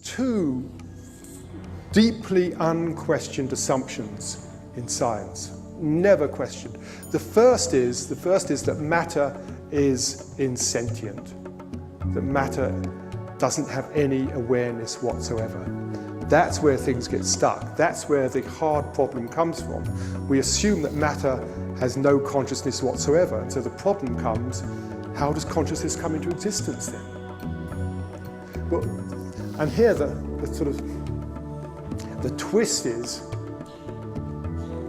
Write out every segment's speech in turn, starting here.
Two deeply unquestioned assumptions in science, never questioned. The first is that matter is insentient, that matter doesn't have any awareness whatsoever. That's where things get stuck. That's where the hard problem comes from. We assume that matter has no consciousness whatsoever. And so the problem comes, how does consciousness come into existence then? Well, and here the twist is,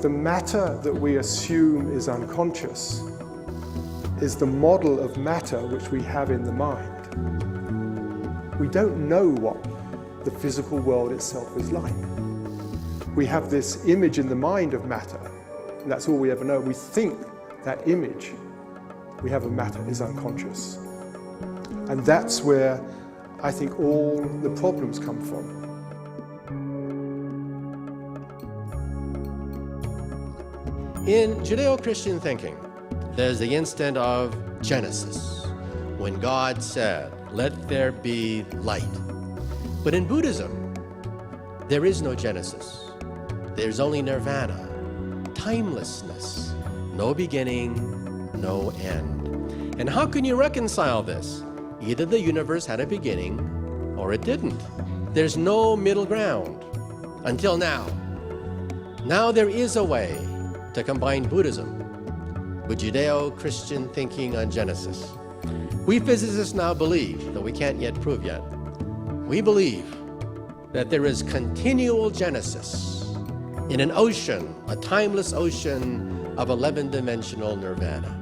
the matter that we assume is unconscious is the model of matter which we have in the mind. We don't know what the physical world itself is like. We have this image in the mind of matter, and that's all we ever know. We think that image we have of matter is unconscious. And that's where I think all the problems come from. In Judeo-Christian thinking, there's the instant of Genesis, when God said, "Let there be light." But in Buddhism, there is no Genesis. There's only nirvana, timelessness, no beginning, no end. And how can you reconcile this? Either the universe had a beginning or it didn't. There's no middle ground until now. Now there is a way to combine Buddhism with Judeo-Christian thinking on Genesis. We physicists now believe, though we can't yet prove yet, we believe that there is continual Genesis in an ocean, a timeless ocean of 11-dimensional nirvana.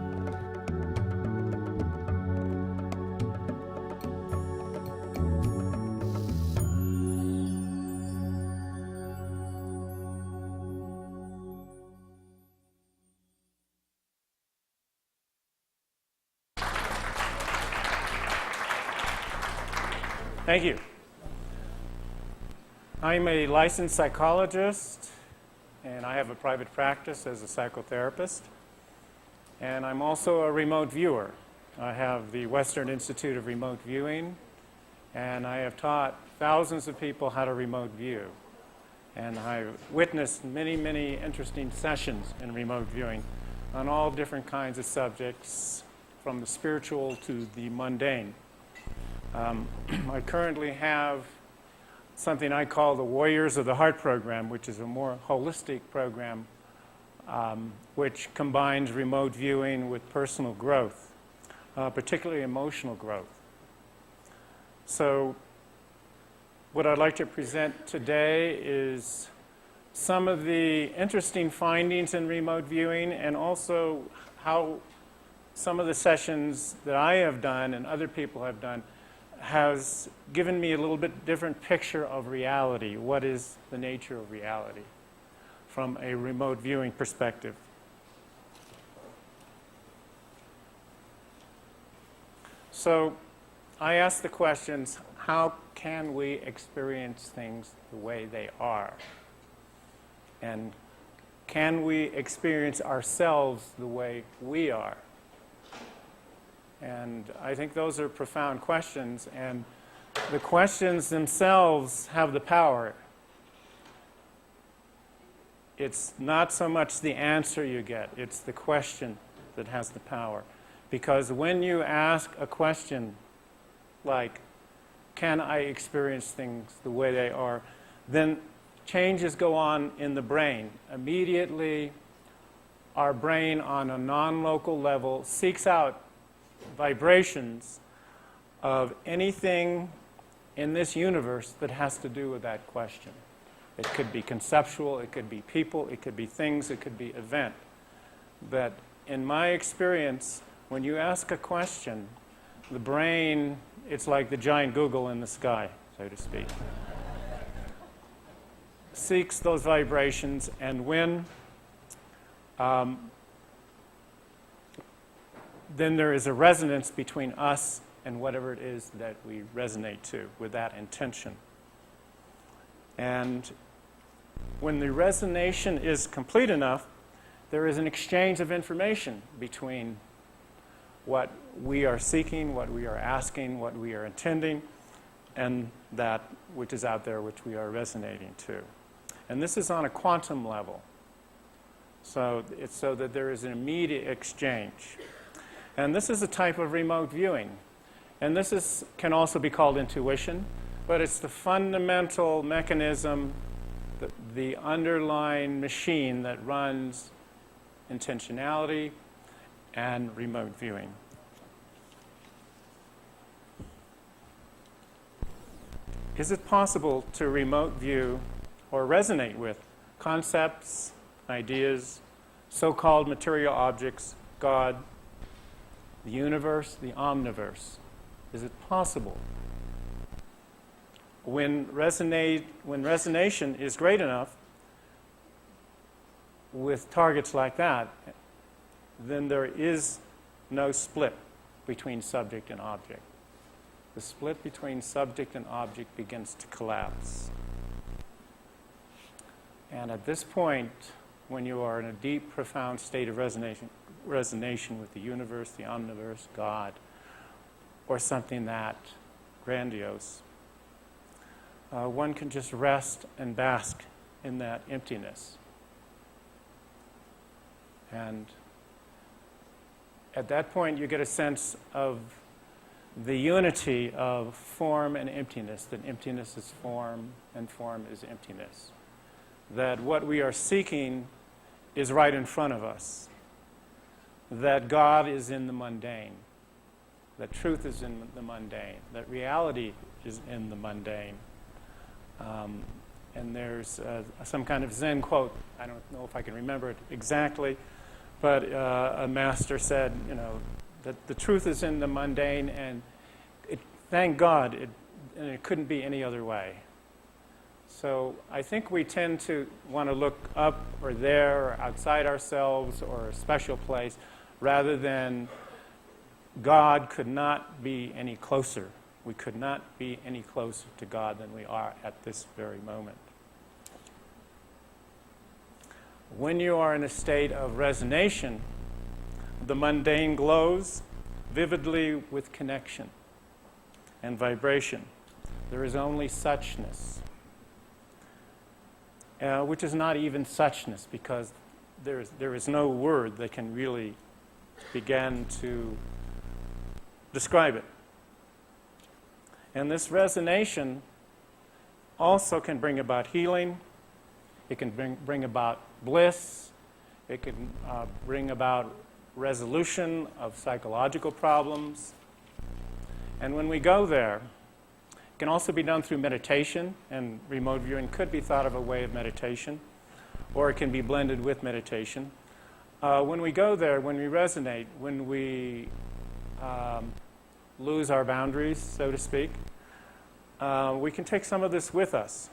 Thank you. I'm a licensed psychologist, and I have a private practice as a psychotherapist. And I'm also a remote viewer. I have the Western Institute of Remote Viewing, and I have taught thousands of people how to remote view. And I've witnessed many, many interesting sessions in remote viewing on all different kinds of subjects, from the spiritual to the mundane. I currently have something I call the Warriors of the Heart program, which is a more holistic program which combines remote viewing with personal growth, particularly emotional growth. So what I'd like to present today is some of the interesting findings in remote viewing, and also how some of the sessions that I have done and other people have done has given me a little bit different picture of reality. What is the nature of reality from a remote viewing perspective? So I asked the questions, how can we experience things the way they are? And can we experience ourselves the way we are? And I think those are profound questions, and the questions themselves have the power. It's not so much the answer you get, it's the question that has the power. Because when you ask a question like, can I experience things the way they are, then changes go on in the brain. Immediately, our brain on a non-local level seeks out vibrations of anything in this universe that has to do with that question. It could be conceptual, it could be people, it could be things, it could be event. But in my experience, when you ask a question, the brain, it's like the giant Google in the sky, so to speak, seeks those vibrations, and when then there is a resonance between us and whatever it is that we resonate to with that intention. And when the resonation is complete enough, there is an exchange of information between what we are seeking, what we are asking, what we are intending, and that which is out there which we are resonating to. And this is on a quantum level. So it's so that there is an immediate exchange. And this is a type of remote viewing. And this can also be called intuition, but it's the fundamental mechanism, the underlying machine that runs intentionality and remote viewing. Is it possible to remote view or resonate with concepts, ideas, so-called material objects, God, the universe, the omniverse? Is it possible? When resonation is great enough with targets like that, then there is no split between subject and object. The split between subject and object begins to collapse. And at this point, when you are in a deep, profound state of resonation with the universe, the omniverse, God, or something that grandiose, one can just rest and bask in that emptiness. And at that point, you get a sense of the unity of form and emptiness, that emptiness is form and form is emptiness. That what we are seeking is right in front of us. That God is in the mundane. That truth is in the mundane. That reality is in the mundane. And there's some kind of Zen quote, I don't know if I can remember it exactly, but a master said, that the truth is in the mundane, and thank God, it couldn't be any other way. So I think we tend to want to look up or there or outside ourselves or a special place, rather than God could not be any closer. We could not be any closer to God than we are at this very moment. When you are in a state of resonation, the mundane glows vividly with connection and vibration. There is only suchness, which is not even suchness, because there is no word that can really begin to describe it. And this resonation also can bring about healing. It can bring about bliss. It can bring about resolution of psychological problems. And when we go there, it can also be done through meditation, and remote viewing could be thought of a way of meditation, or it can be blended with meditation. When we go there, when we resonate, when we lose our boundaries, so to speak, we can take some of this with us.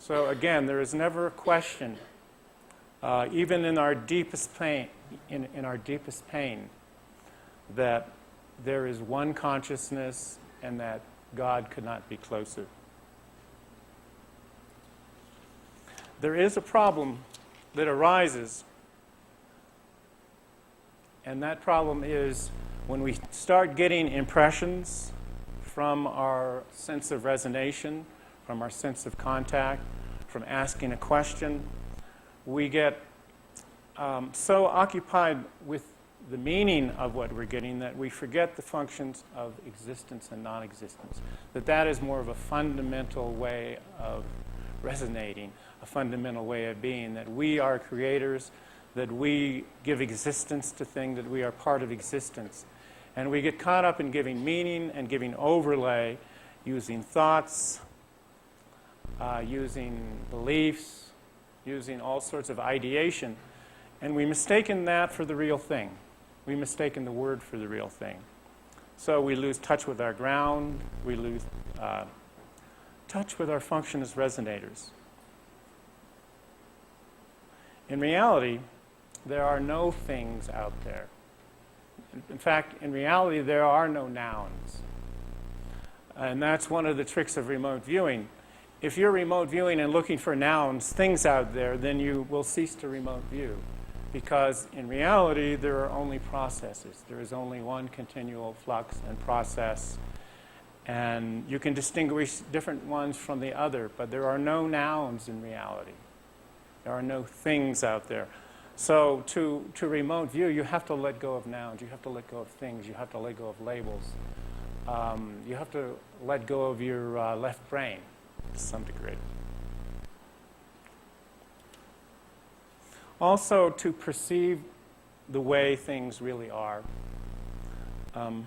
So again, there is never a question, even in our deepest pain, in our deepest pain, that there is one consciousness and that God could not be closer. There is a problem that arises, and that problem is when we start getting impressions from our sense of resonation, from our sense of contact, from asking a question, we get so occupied with the meaning of what we're getting that we forget the functions of existence and non-existence. That is more of a fundamental way of resonating, a fundamental way of being, that we are creators, that we give existence to things, that we are part of existence. And we get caught up in giving meaning and giving overlay, using thoughts, using beliefs, using all sorts of ideation. And we mistaken that for the real thing. We mistaken the word for the real thing. So we lose touch with our ground. We lose touch with our function as resonators. In reality, there are no things out there. In fact, in reality, there are no nouns. And that's one of the tricks of remote viewing. If you're remote viewing and looking for nouns, things out there, then you will cease to remote view. Because in reality, there are only processes. There is only one continual flux and process. And you can distinguish different ones from the other, but there are no nouns in reality. There are no things out there. So to remote view, you have to let go of nouns. You have to let go of things. You have to let go of labels. You have to let go of your left brain to some degree. Also, to perceive the way things really are on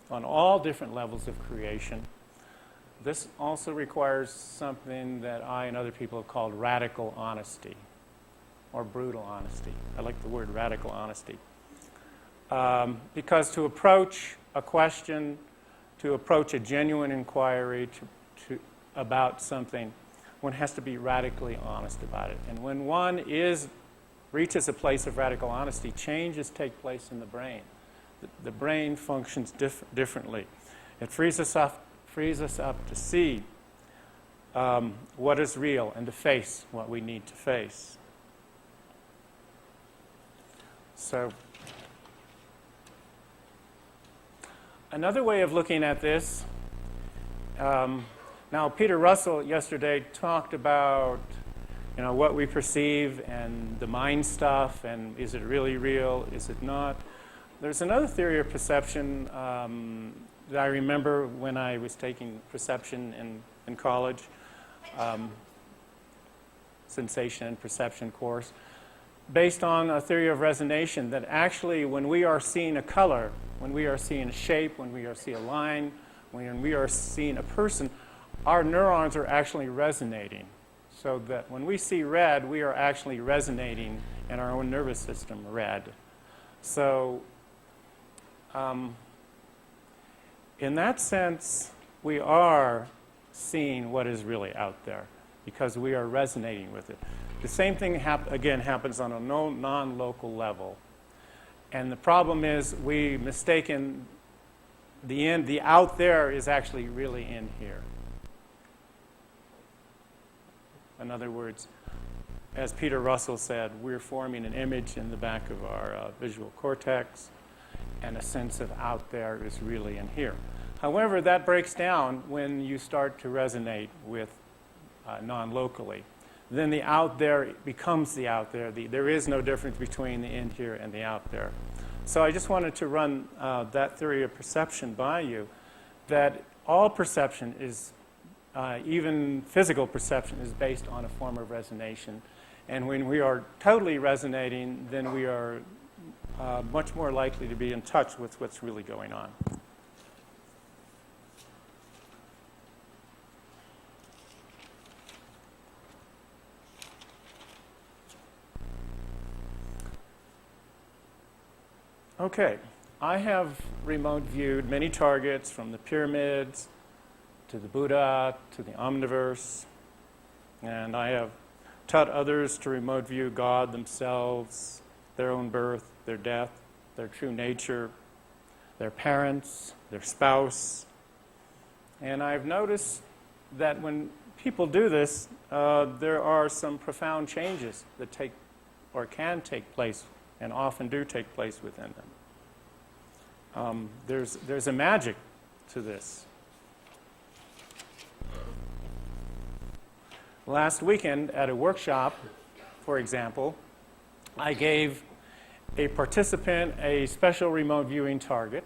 all different levels of creation. This also requires something that I and other people have called radical honesty or brutal honesty. I like the word radical honesty. Because to approach a question, to approach a genuine inquiry about something, one has to be radically honest about it. And when one reaches a place of radical honesty, changes take place in the brain. The brain functions differently. It frees us up to see what is real and to face what we need to face. So, another way of looking at this, now Peter Russell yesterday talked about what we perceive and the mind stuff, and is it really real, is it not? There's another theory of perception that I remember when I was taking perception in college, sensation and perception course, based on a theory of resonation, that actually when we are seeing a color, when we are seeing a shape, when we are seeing a line, when we are seeing a person, our neurons are actually resonating. So that when we see red, we are actually resonating in our own nervous system, red. So in that sense, we are seeing what is really out there because we are resonating with it. The same thing, again, happens on a non-local level. And the problem is we mistaken the out there is actually really in here. In other words, as Peter Russell said, we're forming an image in the back of our visual cortex, and a sense of out there is really in here. However, that breaks down when you start to resonate with non-locally. Then the out there becomes the out there. There is no difference between the in here and the out there. So I just wanted to run that theory of perception by you, that all perception is, even physical perception, is based on a form of resonation. And when we are totally resonating, then we are much more likely to be in touch with what's really going on. Okay, I have remote viewed many targets, from the pyramids to the Buddha to the Omniverse, and I have taught others to remote view God themselves, their own birth, their death, their true nature, their parents, their spouse. And I've noticed that when people do this, there are some profound changes that take or can take place, and often do take place within them. There's a magic to this. Last weekend at a workshop, for example, I gave a participant a special remote viewing target.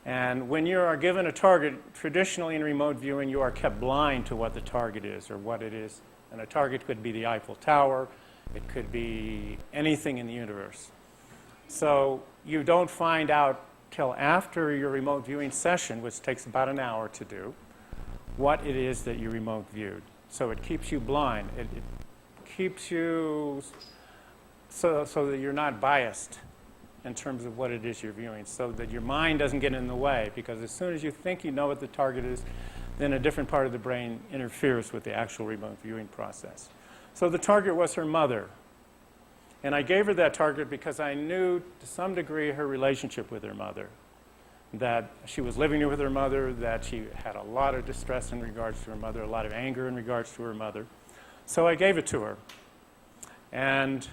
And when you are given a target, traditionally in remote viewing, you are kept blind to what the target is or what it is. And a target could be the Eiffel Tower. It could be anything in the universe. So you don't find out till after your remote viewing session, which takes about an hour to do, what it is that you remote viewed. So it keeps you blind. It keeps you so that you're not biased in terms of what it is you're viewing, so that your mind doesn't get in the way, because as soon as you think you know what the target is, then a different part of the brain interferes with the actual remote viewing process. So the target was her mother. And I gave her that target because I knew to some degree her relationship with her mother, that she was living with her mother, that she had a lot of distress in regards to her mother, a lot of anger in regards to her mother. So I gave it to her. And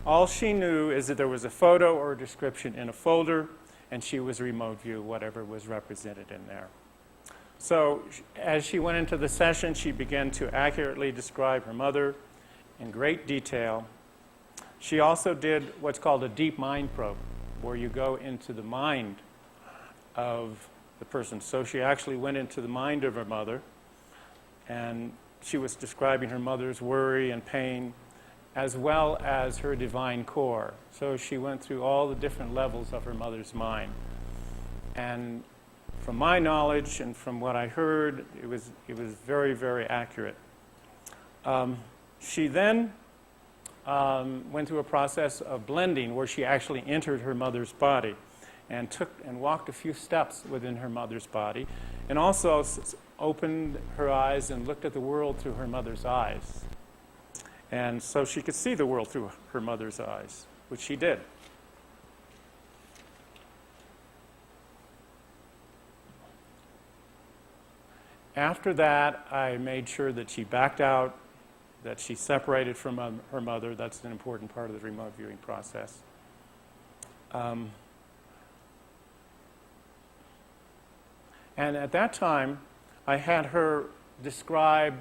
all she knew is that there was a photo or a description in a folder, and she was remote view whatever was represented in there. So as she went into the session, she began to accurately describe her mother in great detail. She also did what's called a deep mind probe, where you go into the mind of the person. So she actually went into the mind of her mother, and she was describing her mother's worry and pain, as well as her divine core. So she went through all the different levels of her mother's mind. And from my knowledge and from what I heard, it was very, very accurate. She then went through a process of blending where she actually entered her mother's body and walked a few steps within her mother's body, and also opened her eyes and looked at the world through her mother's eyes. And so she could see the world through her mother's eyes, which she did. After that, I made sure that she backed out, that she separated from her mother. That's an important part of the remote viewing process. And at that time, I had her describe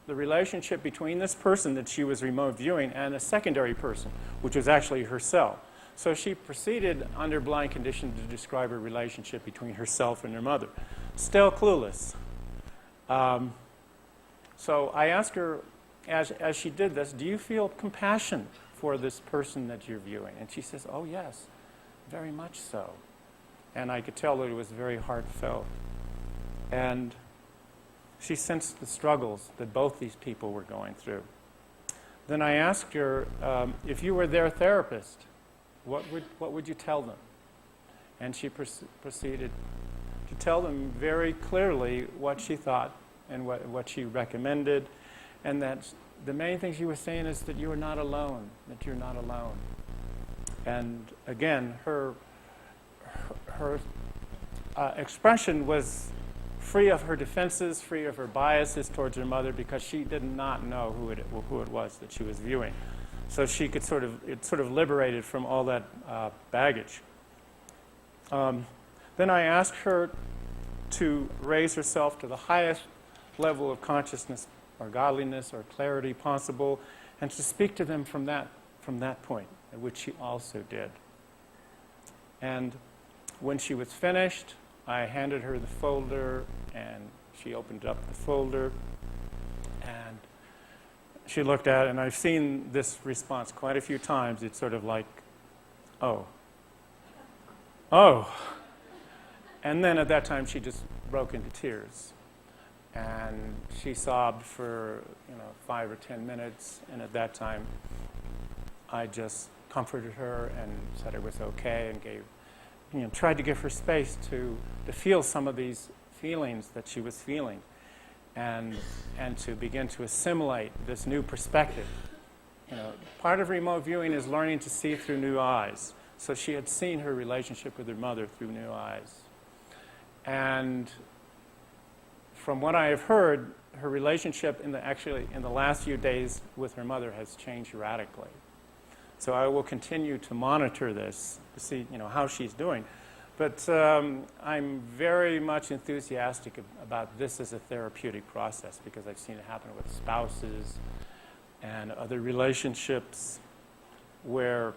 the relationship between this person that she was remote viewing and a secondary person, which was actually herself. So she proceeded under blind condition to describe a relationship between herself and her mother. Still clueless. So I asked her, as she did this, do you feel compassion for this person that you're viewing? And she says, oh yes, very much so. And I could tell that it was very heartfelt. And she sensed the struggles that both these people were going through. Then I asked her, if you were their therapist, what would you tell them? And she proceeded to tell them very clearly what she thought and what she recommended, and that the main thing she was saying is that you are not alone, that you're not alone. And again, her expression was free of her defenses, free of her biases towards her mother, because she did not know who it was that she was viewing. So she could sort of liberated from all that baggage. Then I asked her to raise herself to the highest level of consciousness or godliness or clarity possible, and to speak to them from that point, which she also did. And when she was finished, I handed her the folder, and she opened up the folder, and she looked at it, and I've seen this response quite a few times. It's sort of like, oh. And then at that time, she just broke into tears. And she sobbed for 5 or 10 minutes, and at that time, I just comforted her and said it was okay, and tried to give her space to feel some of these feelings that she was feeling, and to begin to assimilate this new perspective. Part of remote viewing is learning to see through new eyes. So she had seen her relationship with her mother through new eyes. And from what I have heard, her relationship in the last few days with her mother has changed radically. So I will continue to monitor this to see, how she's doing. But I'm very much enthusiastic about this as a therapeutic process, because I've seen it happen with spouses and other relationships where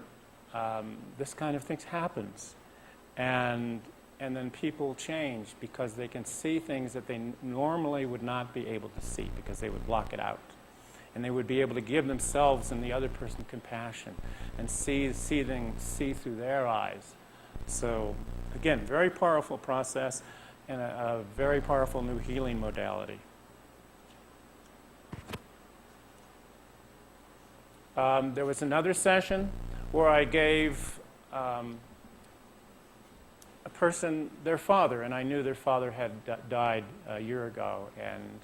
this kind of thing happens. And then people change because they can see things that they normally would not be able to see, because they would block it out. And they would be able to give themselves and the other person compassion and see through their eyes. So, again, very powerful process and a very powerful new healing modality. There was another session where I gave a person their father, and I knew their father had died a year ago. And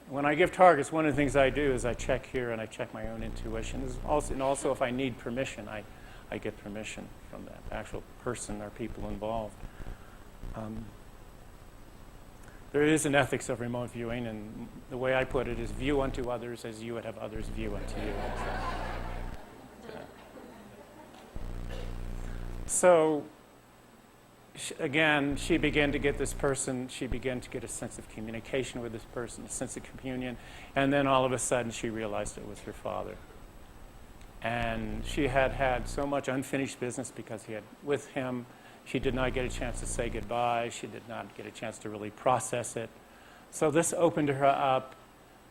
when I give targets, one of the things I do is I check here and I check my own intuition. And also if I need permission, I get permission from that actual person or people involved. There is an ethics of remote viewing, and the way I put it is view unto others as you would have others view unto you. So again, she began to get this person, she began to get a sense of communication with this person, a sense of communion, and then all of a sudden she realized it was her father. And she had had so much unfinished business because with him, she did not get a chance to say goodbye, she did not get a chance to really process it. So this opened her up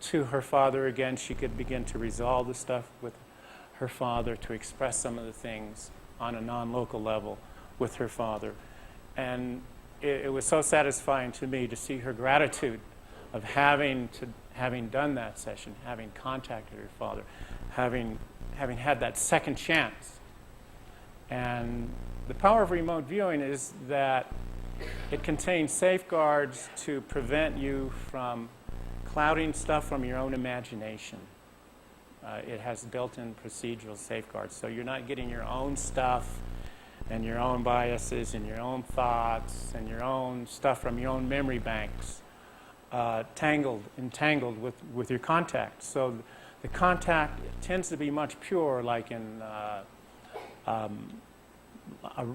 to her father again. She could begin to resolve the stuff with her father, to express some of the things on a non-local level with her father. And it was so satisfying to me to see her gratitude of having done that session, having contacted her father, having had that second chance. And the power of remote viewing is that it contains safeguards to prevent you from clouding stuff from your own imagination. It has built-in procedural safeguards, so you're not getting your own stuff and your own biases and your own thoughts and your own stuff from your own memory banks entangled with your contact. So the contact tends to be much purer, like in a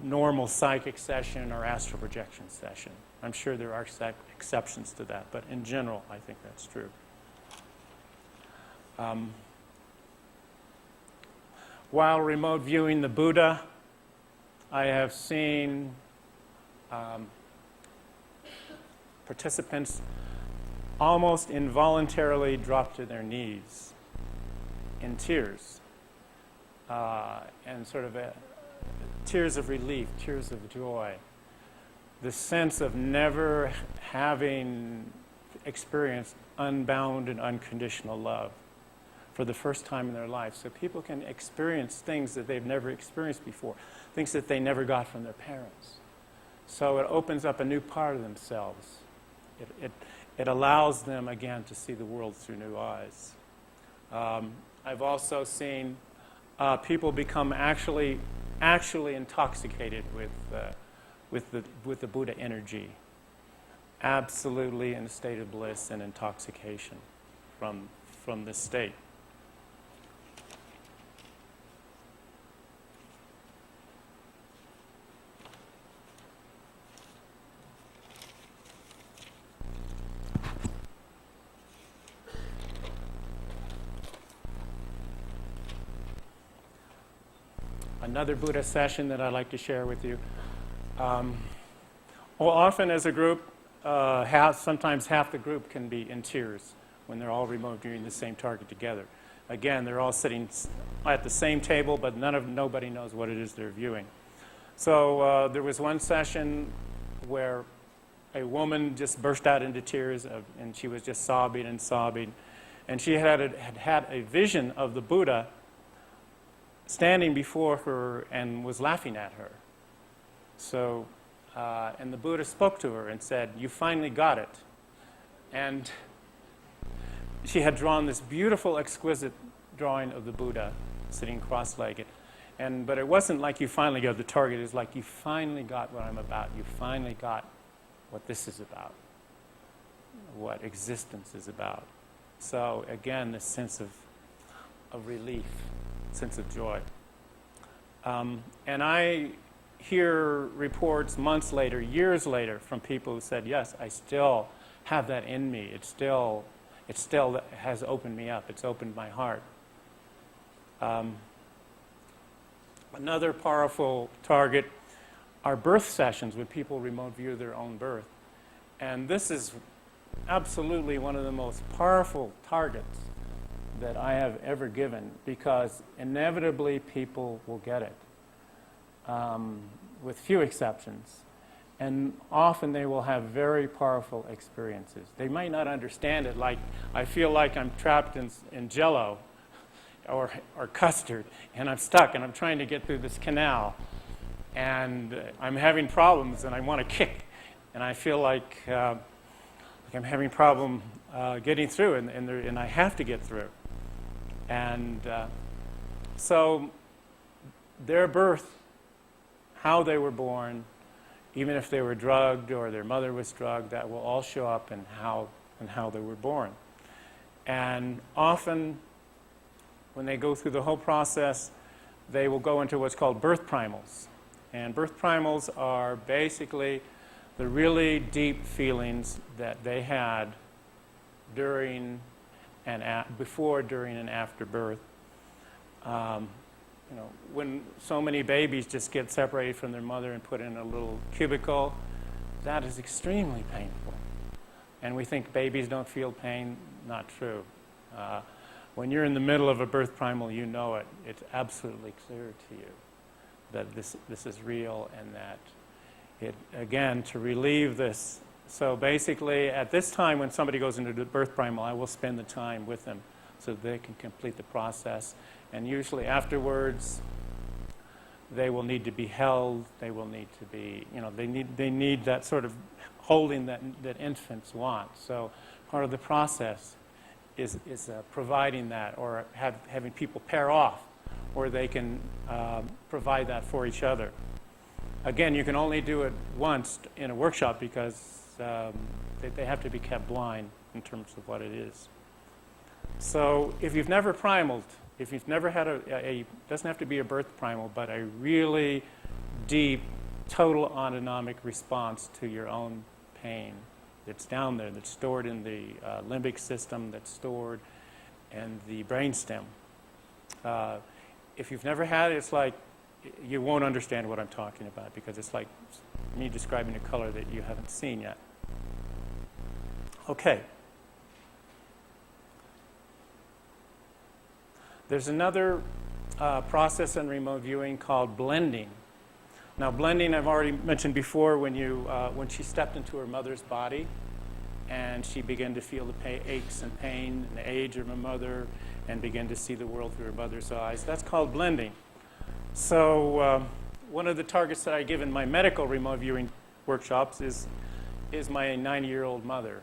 normal psychic session or astral projection session. I'm sure there are exceptions to that, but in general, I think that's true. While remote viewing the Buddha, I have seen participants almost involuntarily drop to their knees in tears, and sort of tears of relief, tears of joy. The sense of never having experienced unbound and unconditional love for the first time in their life. So people can experience things that they've never experienced before, things that they never got from their parents. So it opens up a new part of themselves. It allows them, again, to see the world through new eyes. I've also seen people become actually intoxicated with the Buddha energy, absolutely in a state of bliss and intoxication from this state. Another Buddha session that I'd like to share with you. Often as a group, sometimes half the group can be in tears when they're all remote viewing the same target together. Again, they're all sitting at the same table, but nobody knows what it is they're viewing. So there was one session where a woman just burst out into tears, and she was just sobbing and sobbing. And she had a vision of the Buddha standing before her and was laughing at her. So, and the Buddha spoke to her and said, "You finally got it." And she had drawn this beautiful, exquisite drawing of the Buddha sitting cross-legged. But it wasn't like you finally got the target. It was like, you finally got what I'm about. You finally got what this is about, what existence is about. So again, this sense of relief, sense of joy. And I hear reports months later, years later, from people who said, yes, I still have that in me. It still has opened me up. It's opened my heart. Another powerful target are birth sessions when people remote view their own birth. And this is absolutely one of the most powerful targets that I have ever given, because inevitably people will get it, with few exceptions. And often they will have very powerful experiences. They might not understand it, like I feel like I'm trapped in Jell-O or custard, and I'm stuck, and I'm trying to get through this canal, and I'm having problems, and I want to kick, and I feel like I'm having a problem getting through, and I have to get through. And so their birth, how they were born, even if they were drugged or their mother was drugged, that will all show up in how they were born. And often, when they go through the whole process, they will go into what's called birth primals. And birth primals are basically the really deep feelings that they had during and before, during, and after birth. When so many babies just get separated from their mother and put in a little cubicle, that is extremely painful. And we think babies don't feel pain. Not true. When you're in the middle of a birth primal, you know it. It's absolutely clear to you that this is real, and that it, again, to relieve this. So basically, at this time when somebody goes into the birth primal, I will spend the time with them so they can complete the process. And usually afterwards, they will need to be held. They will need to be, they need that sort of holding that infants want. So part of the process is providing that, or having people pair off, or they can provide that for each other. Again, you can only do it once in a workshop because they have to be kept blind in terms of what it is. So if you've never primaled, if you've never had doesn't have to be a birth primal, but a really deep, total autonomic response to your own pain that's down there, that's stored in the limbic system, that's stored in the brainstem. If you've never had it, it's like you won't understand what I'm talking about, because it's like me describing a color that you haven't seen yet. Okay. There's another process in remote viewing called blending. Now, blending, I've already mentioned before, when she stepped into her mother's body and she began to feel the aches and pain and the age of her mother and began to see the world through her mother's eyes. That's called blending. So one of the targets that I give in my medical remote viewing workshops is my 90-year-old mother,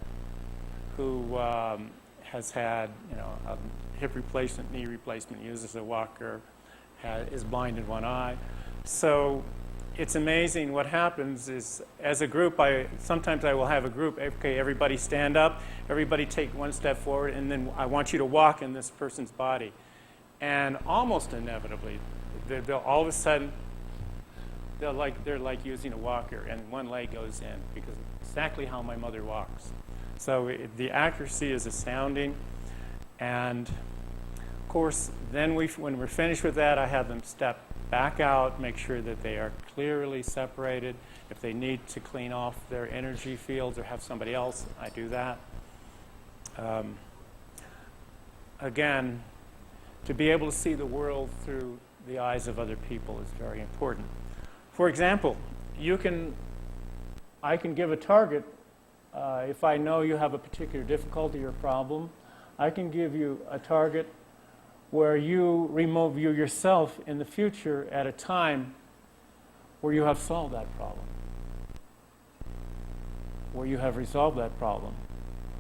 who has had a hip replacement, knee replacement, uses a walker, is blind in one eye. So it's amazing what happens is, as a group, sometimes I will have a group, okay, everybody stand up, everybody take one step forward, and then I want you to walk in this person's body. And almost inevitably, they'll all of a sudden, they're like using a walker, and one leg goes in, because exactly how my mother walks. So the accuracy is astounding. And of course, then when we're finished with that, I have them step back out, make sure that they are clearly separated. If they need to clean off their energy fields or have somebody else, I do that. Again, to be able to see the world through the eyes of other people is very important. For example, I can give a target. If I know you have a particular difficulty or problem, I can give you a target where you remote view yourself in the future at a time where you have solved that problem, where you have resolved that problem,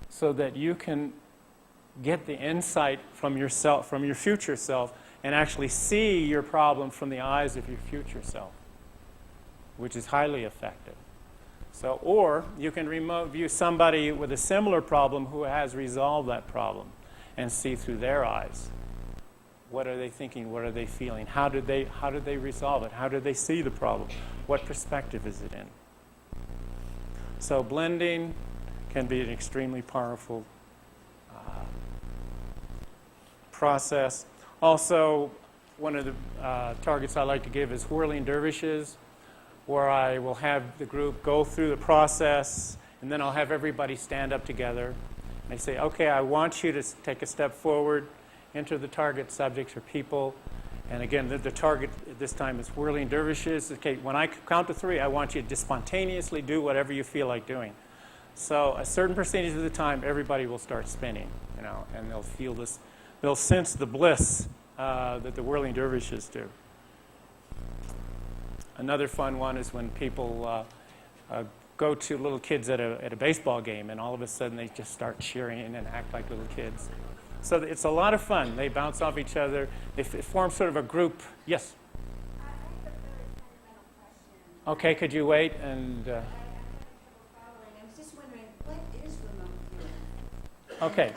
so that you can get the insight from yourself, from your future self, and actually see your problem from the eyes of your future self, which is highly effective. So, or you can remote view somebody with a similar problem who has resolved that problem and see through their eyes. What are they thinking? What are they feeling? How did they resolve it? How did they see the problem? What perspective is it in? So blending can be an extremely powerful process. Also, one of the targets I like to give is whirling dervishes, where I will have the group go through the process, and then I'll have everybody stand up together. And they say, okay, I want you to take a step forward, enter the target subjects or people. And again, the target at this time is whirling dervishes. Okay, when I count to 3, I want you to just spontaneously do whatever you feel like doing. So a certain percentage of the time, everybody will start spinning, and they'll feel this, they'll sense the bliss that the whirling dervishes do. Another fun one is when people go to little kids at a baseball game, and all of a sudden they just start cheering and act like little kids. So it's a lot of fun. They bounce off each other. They form sort of a group. Yes? I have a very fundamental question. Okay, could you wait? And I have following. I was just wondering, what is remote viewing? okay.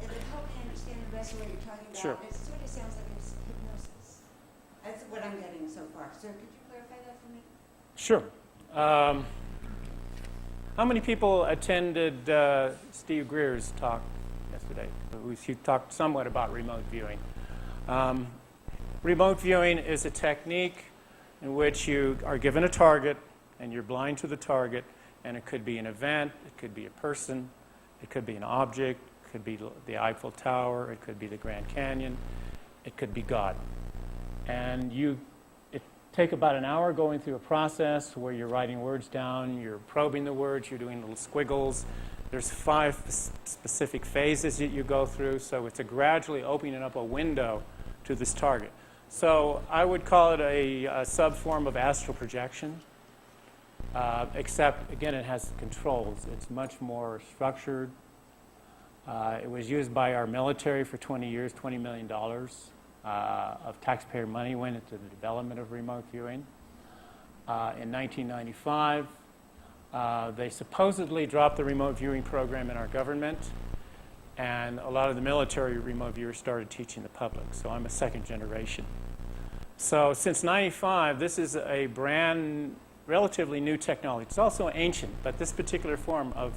If it helped me understand the rest of what you're talking about, Sure. it sort of sounds like it's hypnosis. That's what I'm getting so far. So could you clarify that for me? Sure. How many people attended Steve Greer's talk yesterday? He talked somewhat about remote viewing. Remote viewing is a technique in which you are given a target and you're blind to the target, and it could be an event, it could be a person, it could be an object, it could be the Eiffel Tower, it could be the Grand Canyon, it could be God. And it take about an hour going through a process where you're writing words down, you're probing the words, you're doing little squiggles. There's 5 specific phases that you go through, so it's a gradually opening up a window to this target. So I would call it a sub-form of astral projection, except, again, it has controls. It's much more structured. It was used by our military for 20 years, $20 million of taxpayer money went into the development of remote viewing. In 1995, they supposedly dropped the remote viewing program in our government, and a lot of the military remote viewers started teaching the public. So I'm a second generation. So since 95, this is a relatively new technology. It's also ancient, but this particular form of,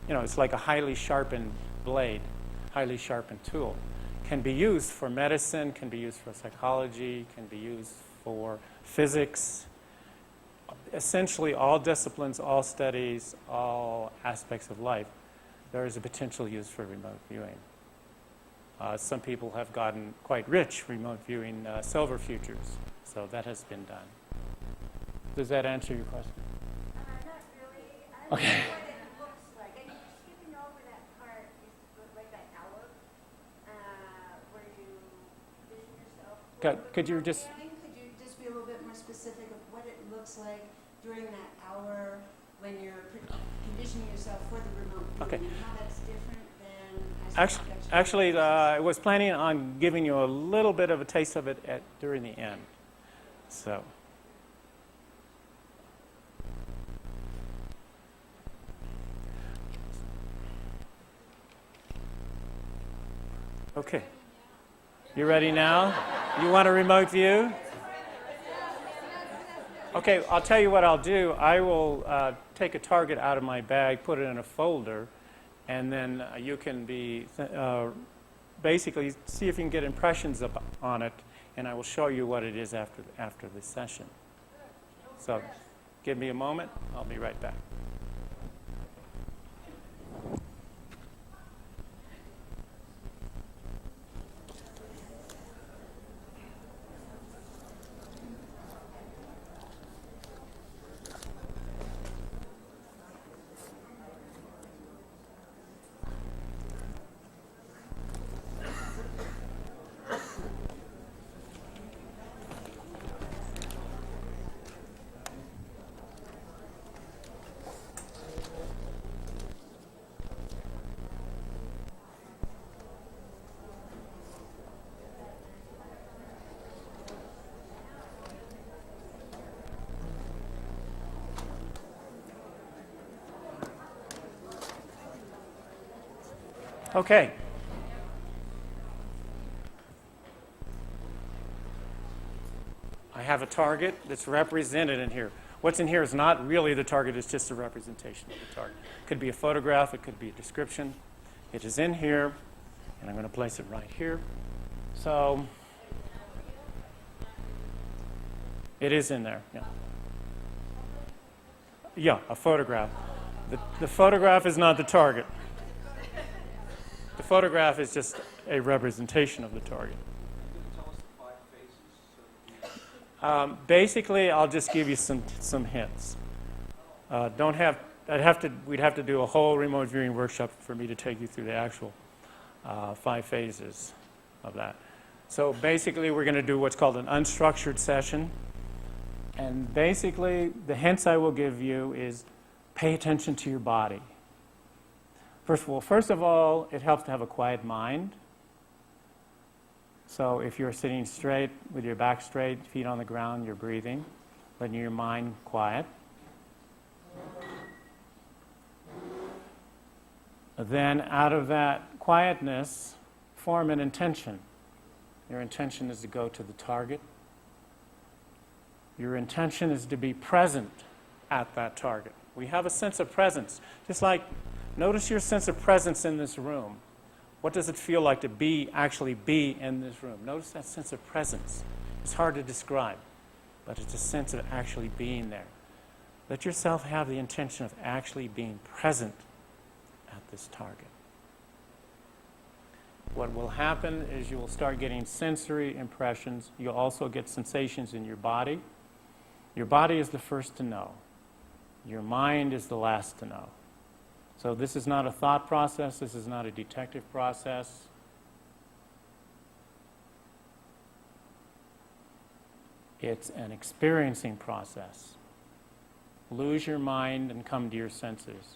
it's like a highly sharpened blade, highly sharpened tool. Can be used for medicine, can be used for psychology, can be used for physics. Essentially all disciplines, all studies, all aspects of life, there is a potential use for remote viewing. Some people have gotten quite rich remote viewing silver futures, so that has been done. Does that answer your question? Not really. Okay. What it looks like. And you're skipping over that part, like that hour, where you vision yourself. Could you just... Could you just be a little bit more specific of what it looks like during that hour when you're conditioning yourself for the remote viewing, Okay. and how that's different than... Actually, I was planning on giving you a little bit of a taste of it during the end. So... Okay. You ready now? You want a remote view? Okay, I'll tell you what I'll do. I will take a target out of my bag, put it in a folder, and then you can basically see if you can get impressions on it, and I will show you what it is after this session. So give me a moment. I'll be right back. Okay. I have a target that's represented in here. What's in here is not really the target, it's just a representation of the target. It could be a photograph, it could be a description. It is in here, and I'm going to place it right here. So it is in there, yeah. Yeah, a photograph. The photograph is not the target. The photograph is just a representation of the target. Basically, I'll just give you some hints. We'd have to do a whole remote viewing workshop for me to take you through the actual 5 phases of that. So basically, we're going to do what's called an unstructured session. And basically, the hints I will give you is pay attention to your body. First of all, it helps to have a quiet mind. So if you're sitting straight with your back straight, feet on the ground, you're breathing, letting your mind quiet. Then out of that quietness, form an intention. Your intention is to go to the target. Your intention is to be present at that target. We have a sense of presence. Just like, notice your sense of presence in this room. What does it feel like to actually be in this room? Notice that sense of presence. It's hard to describe, but it's a sense of actually being there. Let yourself have the intention of actually being present at this target. What will happen is you will start getting sensory impressions. You'll also get sensations in your body. Your body is the first to know. Your mind is the last to know. So this is not a thought process. This is not a detective process. It's an experiencing process. Lose your mind and come to your senses.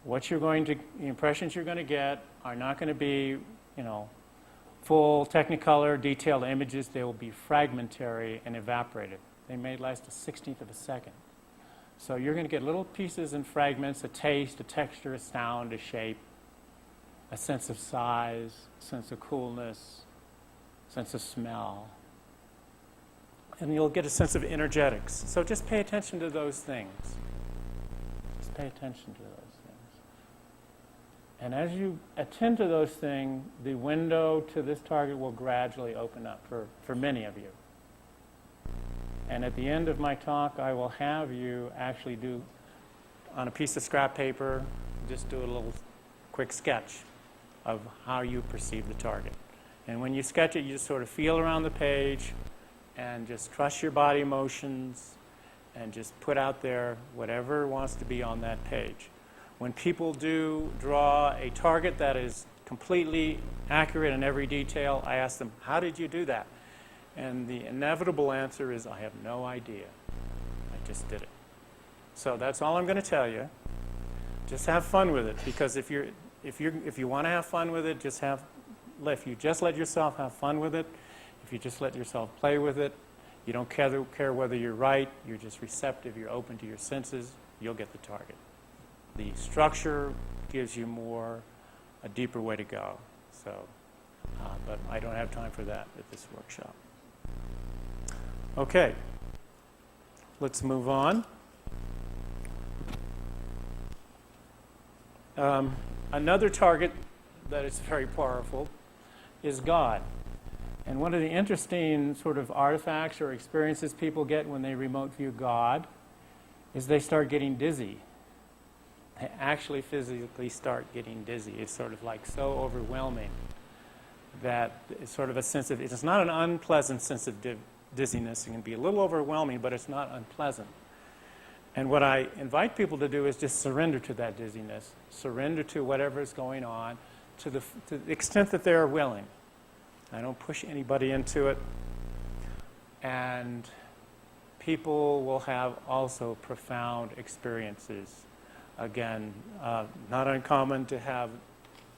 The impressions you're going to get are not going to be, full Technicolor detailed images. They will be fragmentary and evaporated. They may last a 16th of a second. So you're going to get little pieces and fragments, a taste, a texture, a sound, a shape, a sense of size, a sense of coolness, a sense of smell. And you'll get a sense of energetics. So just pay attention to those things. Just pay attention to those things. And as you attend to those things, the window to this target will gradually open up for many of you. And at the end of my talk, I will have you actually do, on a piece of scrap paper, just do a little quick sketch of how you perceive the target. And when you sketch it, you just sort of feel around the page and just trust your body motions and just put out there whatever wants to be on that page. When people do draw a target that is completely accurate in every detail, I ask them, how did you do that? And the inevitable answer is, I have no idea. I just did it. So that's all I'm going to tell you. Just have fun with it, because if you want to have fun with it, if you just let yourself have fun with it, if you just let yourself play with it, you don't care whether you're right, you're just receptive, you're open to your senses, you'll get the target. The structure gives you a deeper way to go. So, but I don't have time for that at this workshop. Okay, let's move on. Another target that is very powerful is God. And one of the interesting sort of artifacts or experiences people get when they remote view God is they start getting dizzy. They actually physically start getting dizzy. It's sort of like so overwhelming that it's sort of a sense of, it's not an unpleasant sense of dizziness. It can be a little overwhelming, but it's not unpleasant. And what I invite people to do is just surrender to that dizziness, surrender to whatever is going on to the extent that they're willing. I don't push anybody into it. And people will have also profound experiences. Again, not uncommon to have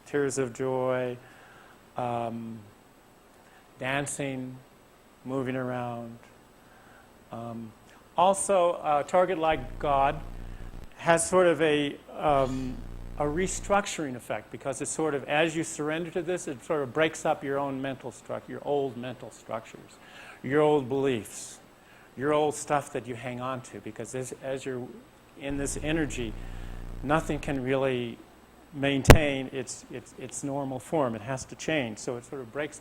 tears of joy, dancing, moving around. Also, a target like God has sort of a restructuring effect, because it's sort of, as you surrender to this, it sort of breaks up your own mental structure, your old mental structures, your old beliefs, your old stuff that you hang on to, because as you're in this energy, nothing can really maintain its normal form. It has to change. So it sort of breaks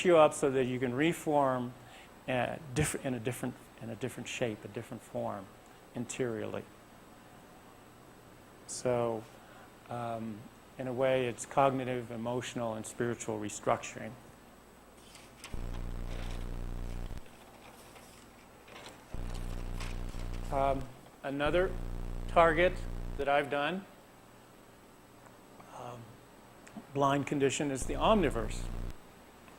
you up so that you can reform in a different shape, a different form interiorly. So in a way, it's cognitive, emotional, and spiritual restructuring. Another target that I've done, blind condition, is the omniverse.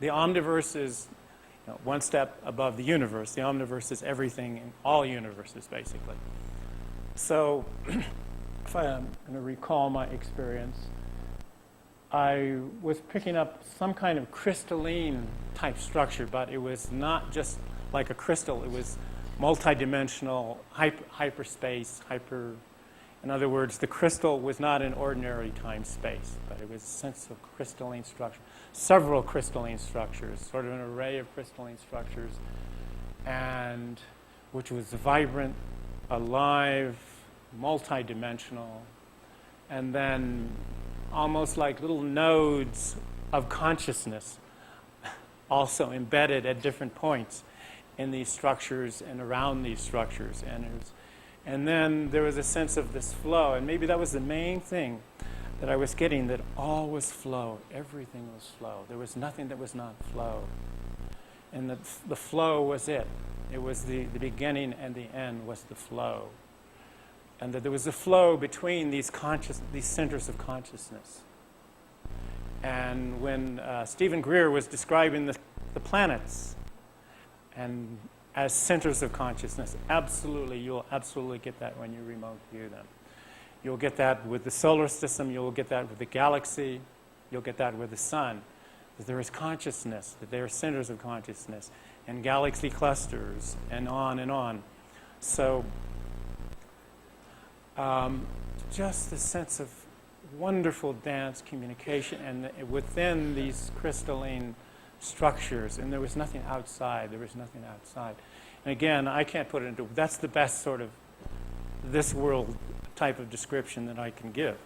The omniverse is one step above the universe. The omniverse is everything in all universes, basically. So if I'm going to recall my experience, I was picking up some kind of crystalline type structure, but it was not just like a crystal. It was multidimensional, hyperspace, In other words, the crystal was not an ordinary time-space, but it was a sense of crystalline structure. Several crystalline structures, sort of an array of crystalline structures, and which was vibrant, alive, multidimensional, and then almost like little nodes of consciousness also embedded at different points in these structures and around these structures. And then there was a sense of this flow, and maybe that was the main thing that I was getting, that all was flow. Everything was flow. There was nothing that was not flow. And the flow was it. It was the beginning and the end was the flow. And that there was a flow between these centers of consciousness. And when Stephen Greer was describing the planets and as centers of consciousness, you'll absolutely get that when you remote view them. You'll get that with the solar system, you'll get that with the galaxy, you'll get that with the sun. That there is consciousness, that there are centers of consciousness, and galaxy clusters, and on and on. So, just the sense of wonderful dance communication, and within these crystalline structures, and there was nothing outside. And again, I can't put it into, that's the best sort of this world type of description that I can give.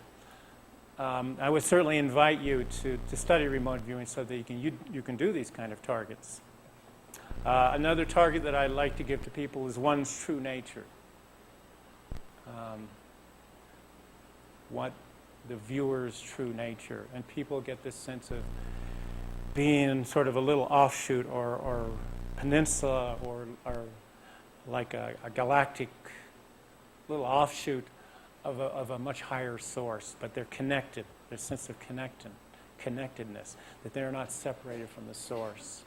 I would certainly invite you to study remote viewing so that you can do these kind of targets. Another target that I like to give to people is one's true nature. What the viewer's true nature. And people get this sense of being sort of a little offshoot or peninsula or like a galactic little offshoot of a much higher source, but they're connected. There's a sense of connectedness, that they're not separated from the source.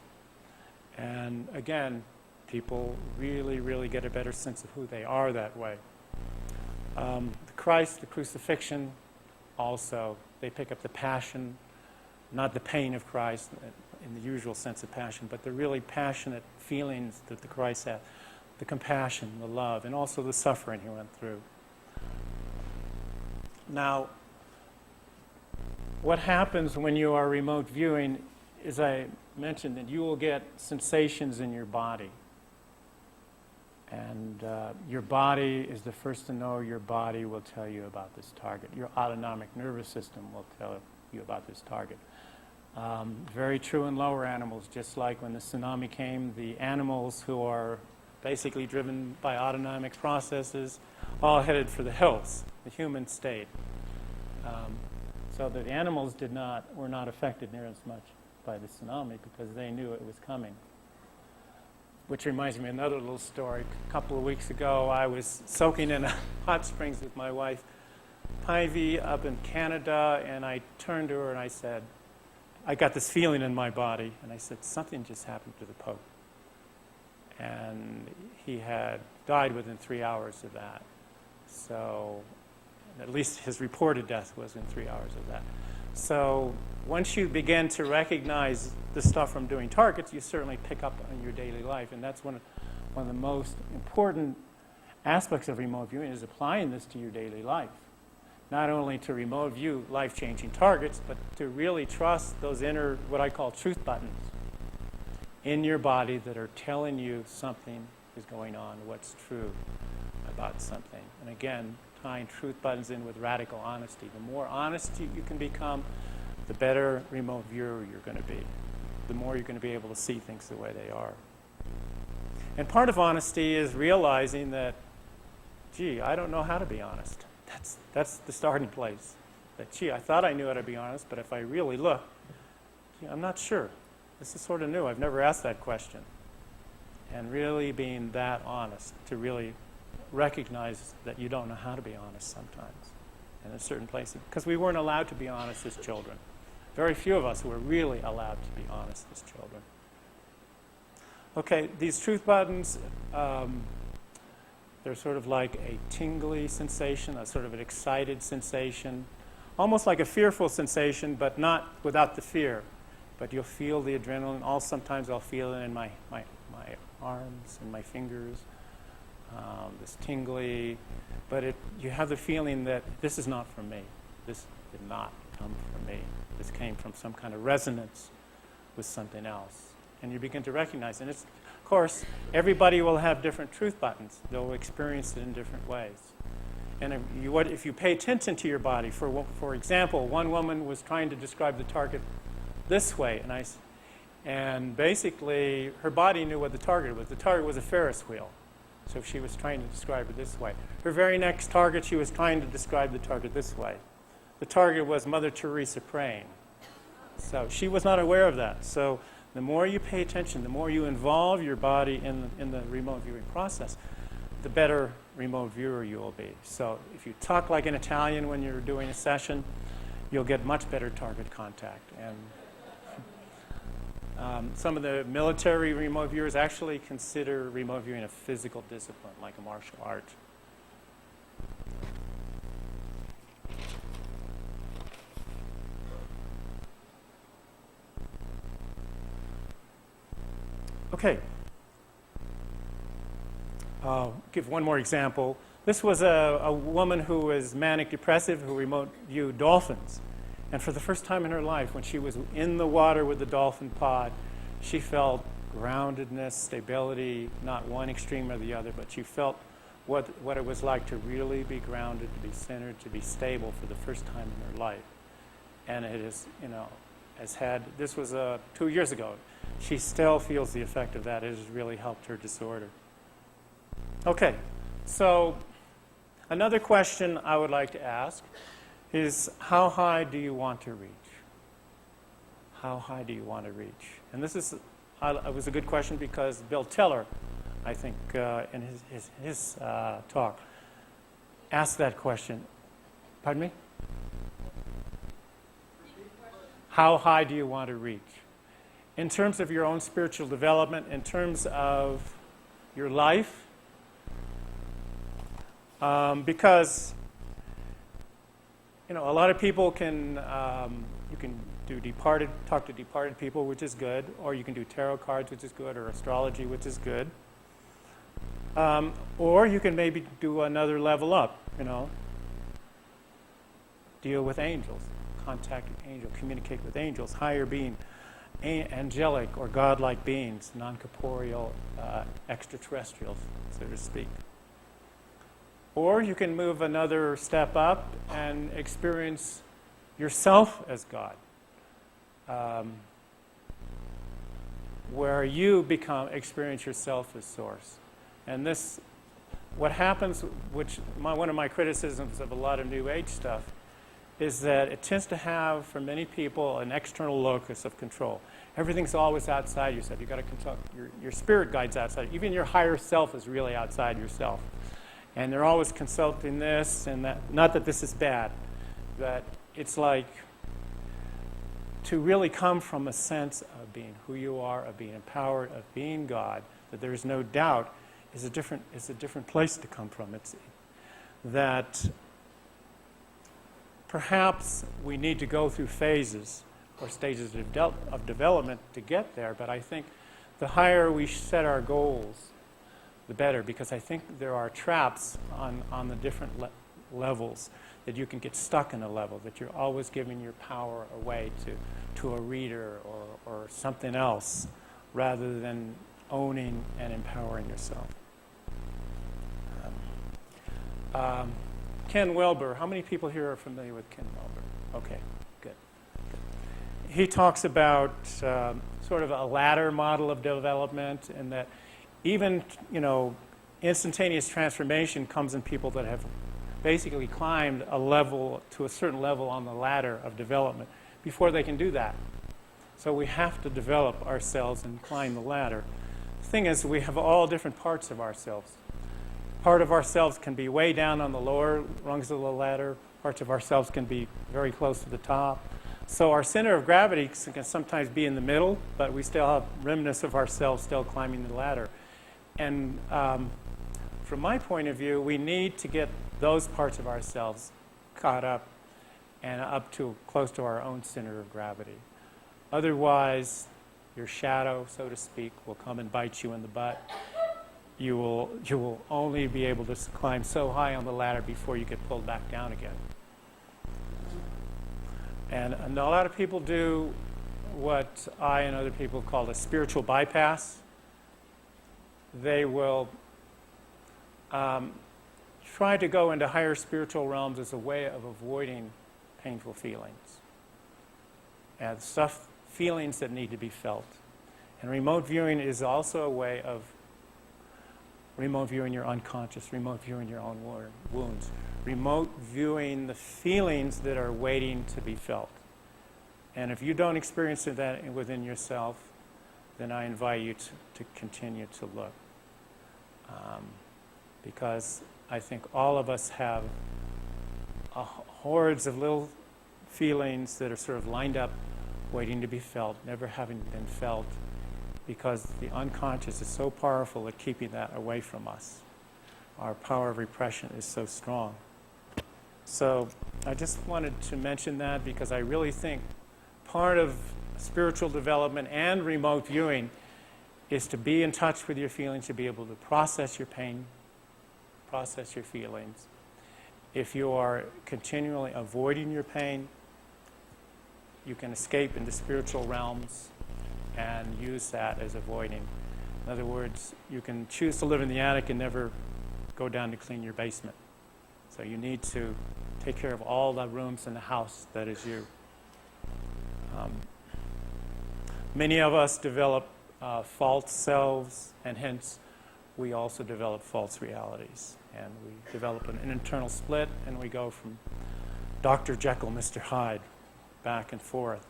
And again, people really, really get a better sense of who they are that way. The Christ, the crucifixion, also, they pick up the passion, not the pain of Christ in the usual sense of passion, but the really passionate feelings that the Christ had, the compassion, the love, and also the suffering he went through. Now, what happens when you are remote viewing, as I mentioned, that you will get sensations in your body. And your body is the first to know. Your body will tell you about this target. Your autonomic nervous system will tell you about this target. Very true in lower animals, just like when the tsunami came, the animals who are basically driven by autonomic processes all headed for the hills. The humans stayed. So that the animals were not affected near as much by the tsunami because they knew it was coming. Which reminds me of another little story. A couple of weeks ago, I was soaking in hot springs with my wife, Ivy, up in Canada, and I turned to her and I said, I got this feeling in my body, and I said, something just happened to the Pope. And he had died within 3 hours of that. So, at least his reported death was in 3 hours of that. So, once you begin to recognize the stuff from doing targets, you certainly pick up on your daily life. And that's one of the most important aspects of remote viewing, is applying this to your daily life. Not only to remote view life-changing targets, but to really trust those inner, what I call truth buttons, in your body that are telling you something is going on, what's true about something. And again, tying truth buttons in with radical honesty. The more honest you can become, the better remote viewer you're going to be. The more you're going to be able to see things the way they are. And part of honesty is realizing that, gee, I don't know how to be honest. That's the starting place. That, gee, I thought I knew how to be honest, but if I really look, gee, I'm not sure. This is sort of new. I've never asked that question. And really being that honest, to really recognize that you don't know how to be honest sometimes in a certain place. Because we weren't allowed to be honest as children. Very few of us were really allowed to be honest as children. Okay, these truth buttons, they're sort of like a tingly sensation, a sort of an excited sensation, almost like a fearful sensation, but not without the fear. But you'll feel the adrenaline. Sometimes I'll feel it in my arms and my fingers. this tingly, but you have the feeling that this is not from me. This did not come from me. This came from some kind of resonance with something else. And you begin to recognize, and it's, of course, everybody will have different truth buttons. They'll experience it in different ways. And if you pay attention to your body, for example, one woman was trying to describe the target this way, and basically her body knew what the target was. The target was a Ferris wheel. So she was trying to describe it this way. Her very next target, she was trying to describe the target this way. The target was Mother Teresa praying. So she was not aware of that. So the more you pay attention, the more you involve your body in the remote viewing process, the better remote viewer you will be. So if you talk like an Italian when you're doing a session, you'll get much better target contact. And some of the military remote viewers actually consider remote viewing a physical discipline, like a martial art. Okay. I'll give one more example. This was a woman who was manic depressive who remote viewed dolphins. And for the first time in her life, when she was in the water with the dolphin pod, she felt groundedness, stability, not one extreme or the other, but she felt what it was like to really be grounded, to be centered, to be stable for the first time in her life. And it is, this was 2 years ago. She still feels the effect of that. It has really helped her disorder. Okay, so another question I would like to ask is, how high do you want to reach? How high do you want to reach? And this was a good question because Bill Teller, I think, in his talk, asked that question. Pardon me? How high do you want to reach? In terms of your own spiritual development, in terms of your life, because a lot of people can, you can talk to departed people, which is good, or you can do tarot cards, which is good, or astrology, which is good. Or you can maybe do another level up, deal with angels, contact angels, communicate with angels, higher being, angelic or godlike beings, non-corporeal extraterrestrials, so to speak. Or you can move another step up and experience yourself as God, where you experience yourself as Source. And this, what happens, one of my criticisms of a lot of New Age stuff, is that it tends to have, for many people, an external locus of control. Everything's always outside yourself. You've got to consult your spirit guides outside. Even your higher self is really outside yourself. And they're always consulting this and that. Not that this is bad, but it's like to really come from a sense of being who you are, of being empowered, of being God, that there is no doubt is a different place to come from. It's that perhaps we need to go through phases or stages of development to get there, but I think the higher we set our goals, the better, because I think there are traps on the different levels that you can get stuck in a level, that you're always giving your power away to a reader or something else rather than owning and empowering yourself. Ken Wilber, how many people here are familiar with Ken Wilber? Okay, good. He talks about sort of a ladder model of development, and that even, instantaneous transformation comes in people that have basically climbed a level to a certain level on the ladder of development before they can do that. So we have to develop ourselves and climb the ladder. The thing is, we have all different parts of ourselves. Part of ourselves can be way down on the lower rungs of the ladder. Parts of ourselves can be very close to the top. So our center of gravity can sometimes be in the middle, but we still have remnants of ourselves still climbing the ladder. And from my point of view, we need to get those parts of ourselves caught up and up to close to our own center of gravity. Otherwise, your shadow, so to speak, will come and bite you in the butt. you will only be able to climb so high on the ladder before you get pulled back down again. And a lot of people do what I and other people call a spiritual bypass. They will try to go into higher spiritual realms as a way of avoiding painful feelings and feelings that need to be felt. And remote viewing is also a way of remote viewing your unconscious, remote viewing your own wounds, remote viewing the feelings that are waiting to be felt. And if you don't experience that within yourself, then I invite you to continue to look. Because I think all of us have hordes of little feelings that are sort of lined up, waiting to be felt, never having been felt, because the unconscious is so powerful at keeping that away from us. Our power of repression is so strong. So I just wanted to mention that because I really think part of spiritual development and remote viewing is to be in touch with your feelings, to be able to process your pain, process your feelings. If you are continually avoiding your pain, you can escape into spiritual realms and use that as avoiding. In other words, you can choose to live in the attic and never go down to clean your basement. So you need to take care of all the rooms in the house that is you. Many of us develop false selves, and hence we also develop false realities. And we develop an internal split, and we go from Dr. Jekyll, Mr. Hyde, back and forth.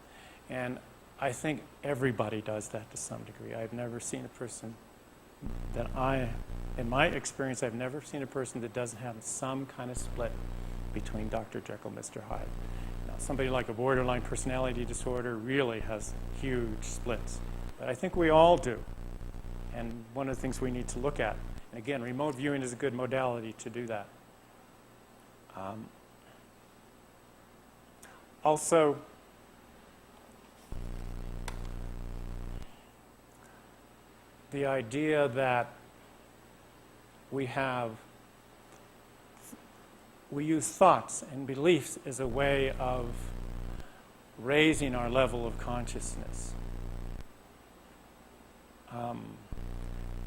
And I think everybody does that to some degree. I've never seen a person in my experience, I've never seen a person that doesn't have some kind of split between Dr. Jekyll, Mr. Hyde. Now, somebody like a borderline personality disorder really has huge splits. But I think we all do. And one of the things we need to look at, and again, remote viewing is a good modality to do that. Also, the idea that we use thoughts and beliefs as a way of raising our level of consciousness.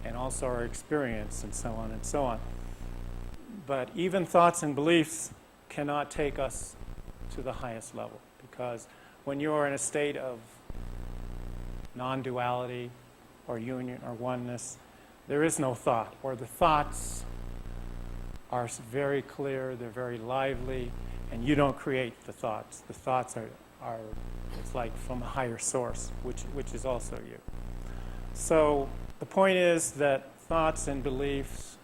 And also our experience, and so on and so on. But even thoughts and beliefs cannot take us to the highest level, because when you are in a state of non-duality or union or oneness, there is no thought, or the thoughts are very clear, they're very lively, and you don't create the thoughts. The thoughts are it's like from a higher source, which is also you. So the point is that thoughts and beliefs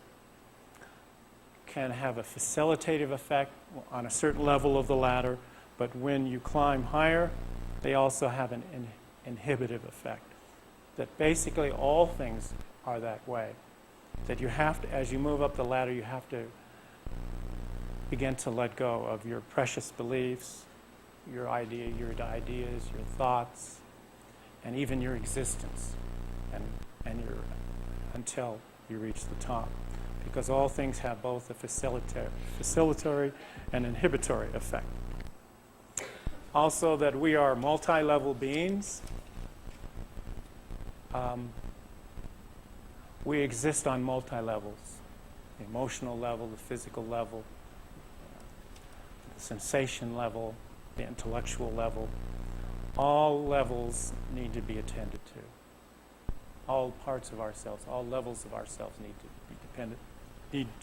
can have a facilitative effect on a certain level of the ladder, but when you climb higher, they also have an inhibitive effect. That basically all things are that way. That you have to, as you move up the ladder, you have to begin to let go of your precious beliefs, your ideas, your thoughts, and even your existence, and until you reach the top. Because all things have both a facilitatory and inhibitory effect. Also, that we are multi-level beings. We exist on multi-levels. The emotional level, the physical level, the sensation level, the intellectual level. All levels need to be attended to. All parts of ourselves, all levels of ourselves need to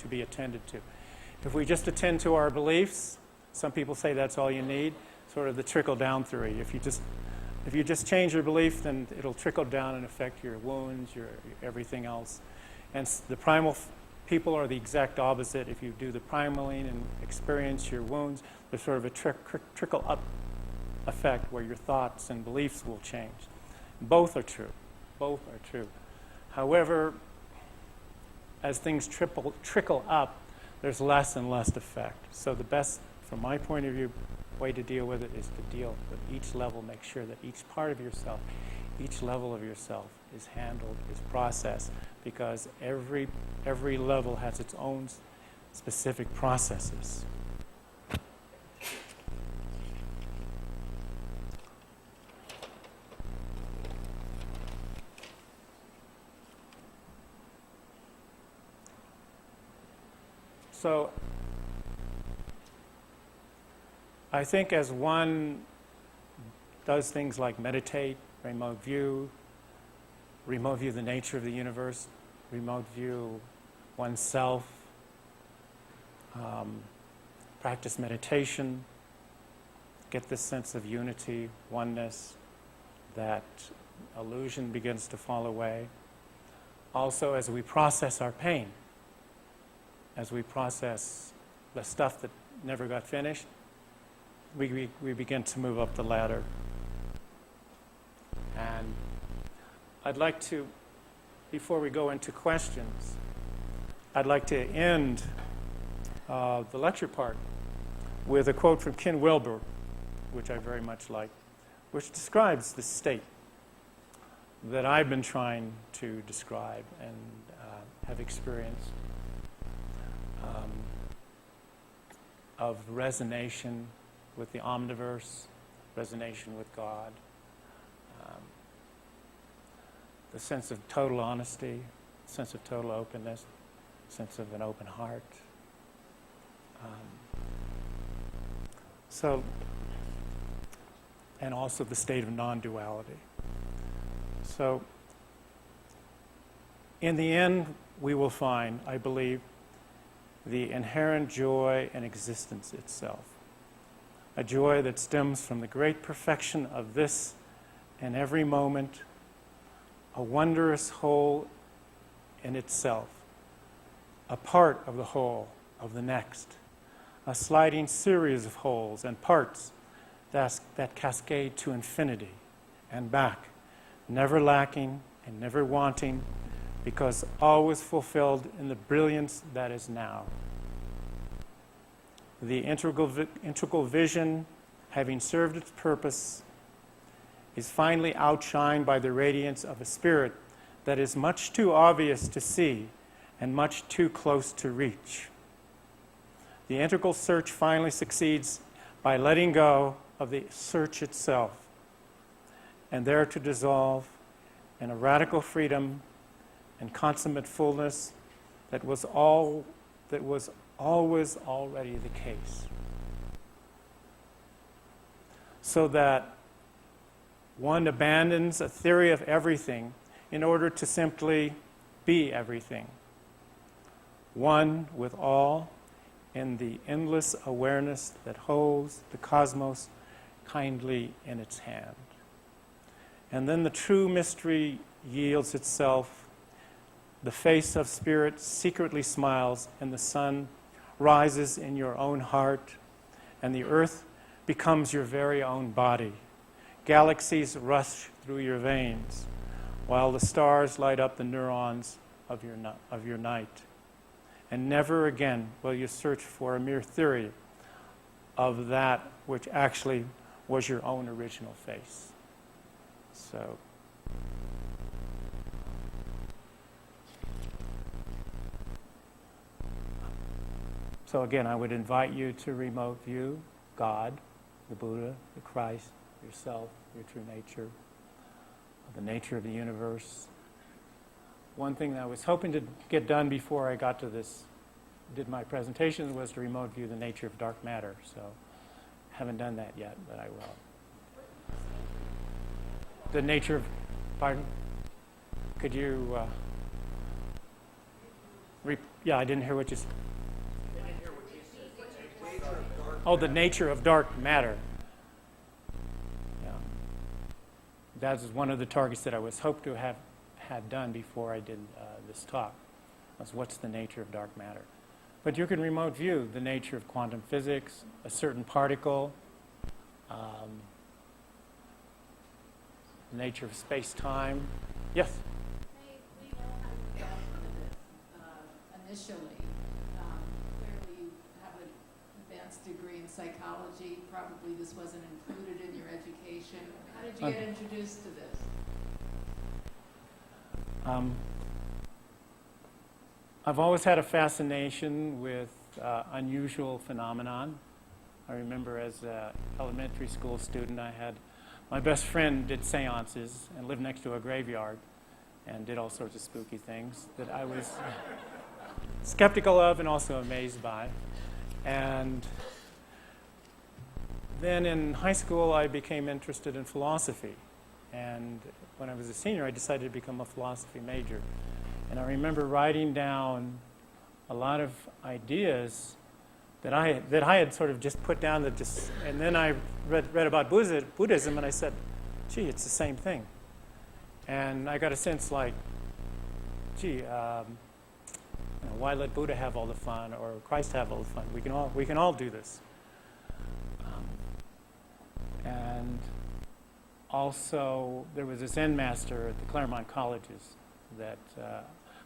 be attended to. If we just attend to our beliefs, some people say that's all you need, sort of the trickle-down theory. If you just change your belief, then it'll trickle down and affect your wounds, your everything else. And the primal people are the exact opposite. If you do the primaling and experience your wounds, there's sort of a trickle-up effect where your thoughts and beliefs will change. Both are true. Both are true. However, as things trickle up, there's less and less effect. So the best, from my point of view, way to deal with it is to deal with each level, make sure that each part of yourself, each level of yourself is handled, is processed, because every level has its own specific processes. So I think as one does things like meditate, remote view the nature of the universe, remote view oneself, practice meditation, get this sense of unity, oneness, that illusion begins to fall away. Also, as we process our pain, as we process the stuff that never got finished, we begin to move up the ladder. And I'd like to, before we go into questions, I'd like to end the lecture part with a quote from Ken Wilber, which I very much like, which describes the state that I've been trying to describe and have experienced, of resonation with the omniverse, resonation with God, the sense of total honesty, sense of total openness, sense of an open heart. And also the state of non-duality. So, in the end, we will find, I believe, the inherent joy in existence itself. A joy that stems from the great perfection of this and every moment, a wondrous whole in itself, a part of the whole of the next, a sliding series of wholes and parts that cascade to infinity and back, never lacking and never wanting, because always fulfilled in the brilliance that is now. The integral vision, having served its purpose, is finally outshined by the radiance of a spirit that is much too obvious to see and much too close to reach. The integral search finally succeeds by letting go of the search itself, and there to dissolve in a radical freedom and consummate fullness that was always already the case. So that one abandons a theory of everything in order to simply be everything. One with all in the endless awareness that holds the cosmos kindly in its hand. And then the true mystery yields itself. The face of spirit secretly smiles, and the sun rises in your own heart, and the earth becomes your very own body. Galaxies rush through your veins, while the stars light up the neurons of your night. And never again will you search for a mere theory of that which actually was your own original face. So again, I would invite you to remote view God, the Buddha, the Christ, yourself, your true nature, the nature of the universe. One thing that I was hoping to get done before I got to this, did my presentation, was to remote view the nature of dark matter. So I haven't done that yet, but I will. The nature of, pardon? Could you, I didn't hear what you said. Oh, the nature of dark matter. Yeah. That is one of the targets that I was hoped to have had done before I did this talk, was what's the nature of dark matter. But you can remote view the nature of quantum physics, a certain particle, the nature of space-time. Yes? We know how you got into this initially. Clearly you have an advanced degree in psychology. Probably this wasn't included in your education. How did you get introduced to this? I've always had a fascination with unusual phenomenon. I remember as an elementary school student, my best friend did seances and lived next to a graveyard and did all sorts of spooky things that I was skeptical of and also amazed by. And then in high school, I became interested in philosophy. And when I was a senior, I decided to become a philosophy major. And I remember writing down a lot of ideas that I had sort of just put down, and then I read about Buddhism, and I said, gee, it's the same thing. And I got a sense like, gee, why let Buddha have all the fun or Christ have all the fun? We can all do this. And also, there was a Zen master at the Claremont colleges that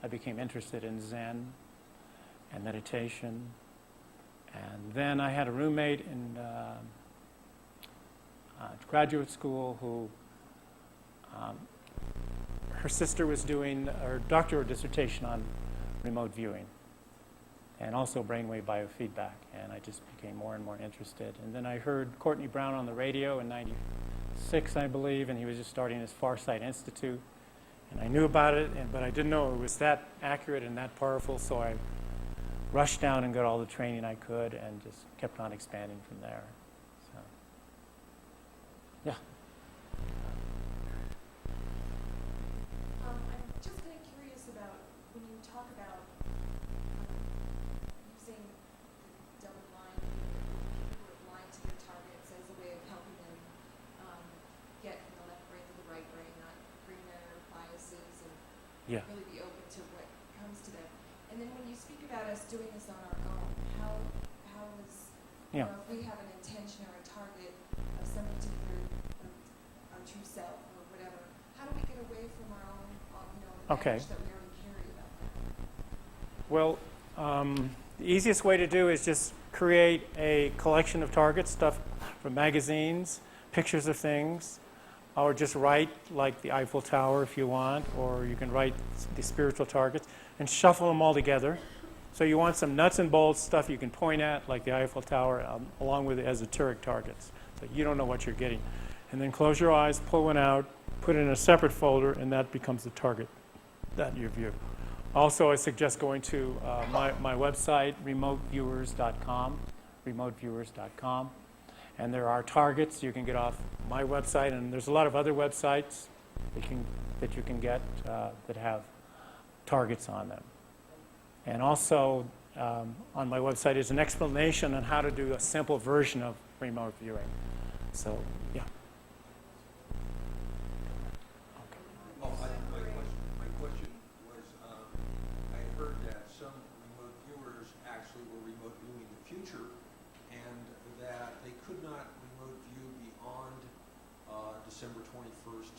I became interested in Zen and meditation. And then I had a roommate in graduate school who, her sister was doing her doctoral dissertation on remote viewing and also brainwave biofeedback. And I just became more and more interested. And then I heard Courtney Brown on the radio in '96, I believe, and he was just starting his Farsight Institute. And I knew about it, but I didn't know it was that accurate and that powerful, so I rushed down and got all the training I could and just kept on expanding from there. So, yeah. I'm just kind of curious about when you talk about using the double blind, people who are blind to their targets as a way of helping them get from the left brain to the right brain, not bring their biases and Yeah. really be open to what comes to them. And then when you speak about us doing this on our own, how is, Yeah. or if we have an intention or a target of some particular, our true self or whatever, how do we get away from our own, Okay. baggage that we already carry about that? Well, the easiest way to do is just create a collection of targets, stuff from magazines, pictures of things, or just write like the Eiffel Tower if you want, or you can write the spiritual targets and shuffle them all together. So you want some nuts and bolts stuff you can point at, like the Eiffel Tower, along with the esoteric targets. So you don't know what you're getting. And then close your eyes, pull one out, put it in a separate folder, and that becomes the target that you view. Also, I suggest going to my website, remoteviewers.com. And there are targets you can get off my website, and there's a lot of other websites that you can get that have targets on them. And also, on my website is an explanation on how to do a simple version of remote viewing. So, yeah. Oh, my question was, I heard that some remote viewers actually were remote viewing the future, and that they could not remote view beyond December 21st,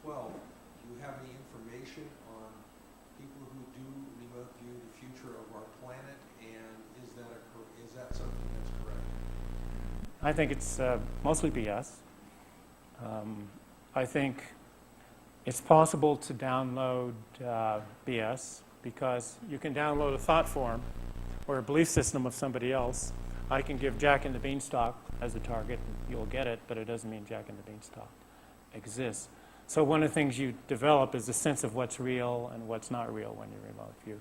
2012. Do you have any information on people who do remote view the future of our planet, and is that something that's correct? I think it's mostly BS. I think it's possible to download BS because you can download a thought form or a belief system of somebody else. I can give Jack and the Beanstalk as a target, and you'll get it, but it doesn't mean Jack and the Beanstalk exists. So one of the things you develop is a sense of what's real and what's not real when you remote view.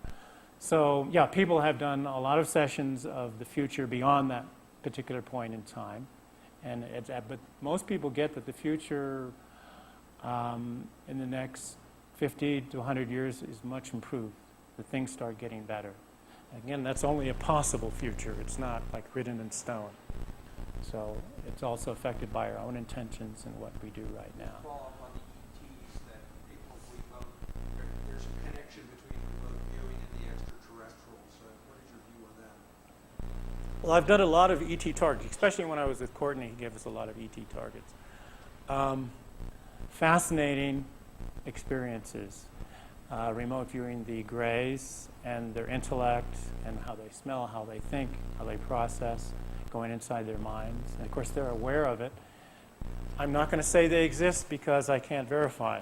So yeah, people have done a lot of sessions of the future beyond that particular point in time. And but most people get that the future in the next 50 to 100 years is much improved. That things start getting better. Again, that's only a possible future. It's not like written in stone. So it's also affected by our own intentions and what we do right now. Follow up on the ETs that people there's a connection between remote viewing and the extraterrestrials. So what is your view on that? Well, I've done a lot of ET targets, especially when I was with Courtney. He gave us a lot of ET targets. Fascinating experiences. Remote viewing the grays and their intellect and how they smell, how they think, how they process, going inside their minds. And of course, they're aware of it. I'm not going to say they exist because I can't verify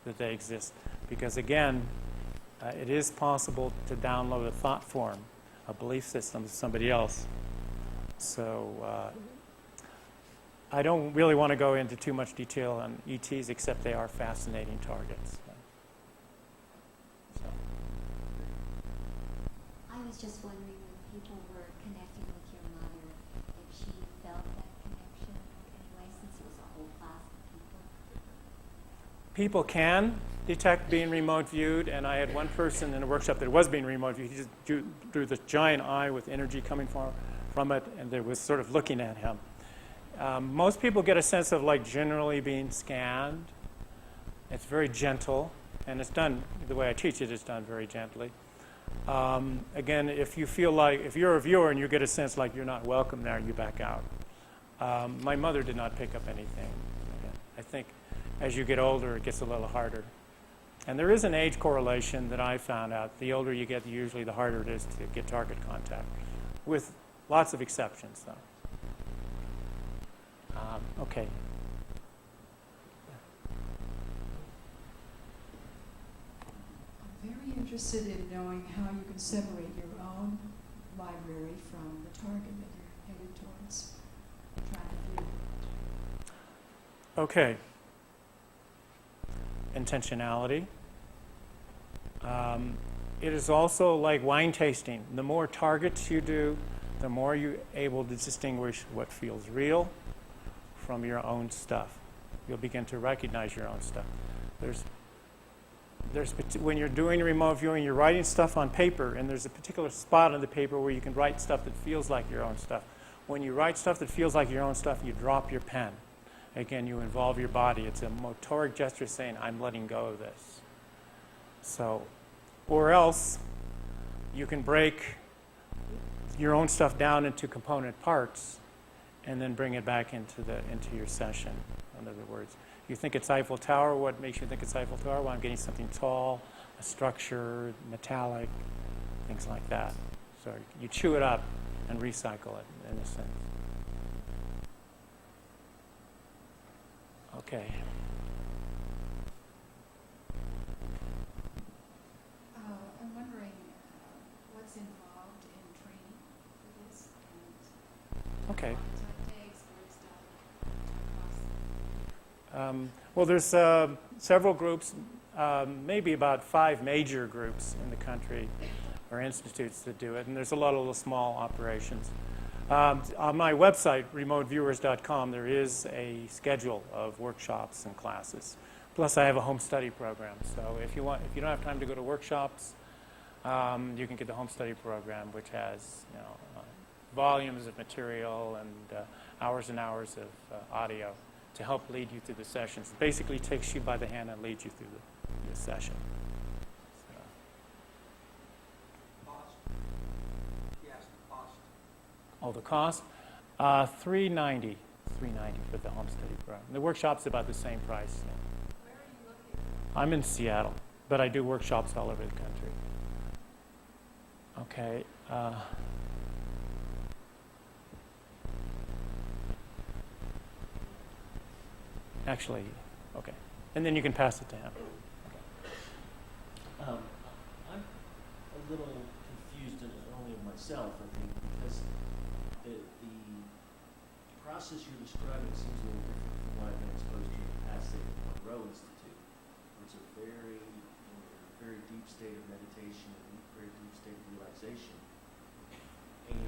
that they exist. Because again, it is possible to download a thought form, a belief system of somebody else. So I don't really want to go into too much detail on ETs, except they are fascinating targets. So. I was just wondering when people were connecting with your mother, if she felt that connection anyway, since it was a whole class of people. People can detect being remote viewed, and I had one person in a workshop that was being remote viewed. He just drew this giant eye with energy coming from it, and they was sort of looking at him. Most people get a sense of like generally being scanned. It's very gentle, and it's done, the way I teach it, it's done very gently. Again, if you feel like, if you're a viewer and you get a sense like you're not welcome there, you back out. My mother did not pick up anything. I think as you get older, it gets a little harder. And there is an age correlation that I found out. The older you get, usually the harder it is to get target contact, with lots of exceptions, though. Okay. I'm very interested in knowing how you can separate your own library from the target that you're headed towards trying to view. Okay. Intentionality. It is also like wine tasting. The more targets you do, the more you're able to distinguish what feels real from your own stuff. You'll begin to recognize your own stuff. When you're doing remote viewing, you're writing stuff on paper, and there's a particular spot on the paper where you can write stuff that feels like your own stuff. When you write stuff that feels like your own stuff, you drop your pen. Again, you involve your body. It's a motoric gesture saying, I'm letting go of this. So, or else you can break your own stuff down into component parts and then bring it back into your session. In other words, you think it's Eiffel Tower. What makes you think it's Eiffel Tower? Well, I'm getting something tall, a structure, metallic, things like that. So you chew it up and recycle it in a sense. Okay. I'm wondering what's involved in training for this, and Okay. how long time it takes, where it's done, costs. Well, there's several groups, maybe about 5 major groups in the country or institutes that do it, and there's a lot of little small operations. On my website, remoteviewers.com, there is a schedule of workshops and classes. Plus, I have a home study program. So if you don't have time to go to workshops, you can get the home study program, which has volumes of material and hours and hours of audio to help lead you through the sessions. It basically takes you by the hand and leads you through the session. Oh, the cost? $390 for the home study program. The workshop's about the same price. Where are you located? I'm in Seattle, but I do workshops all over the country. Okay. Actually, okay. And then you can pass it to him. I'm a little confused, and only of myself, I think, because the process you're describing seems a little different from what I've been exposed to in the past at the Monroe Institute, where it's a very deep state of meditation and a very deep state of relaxation. And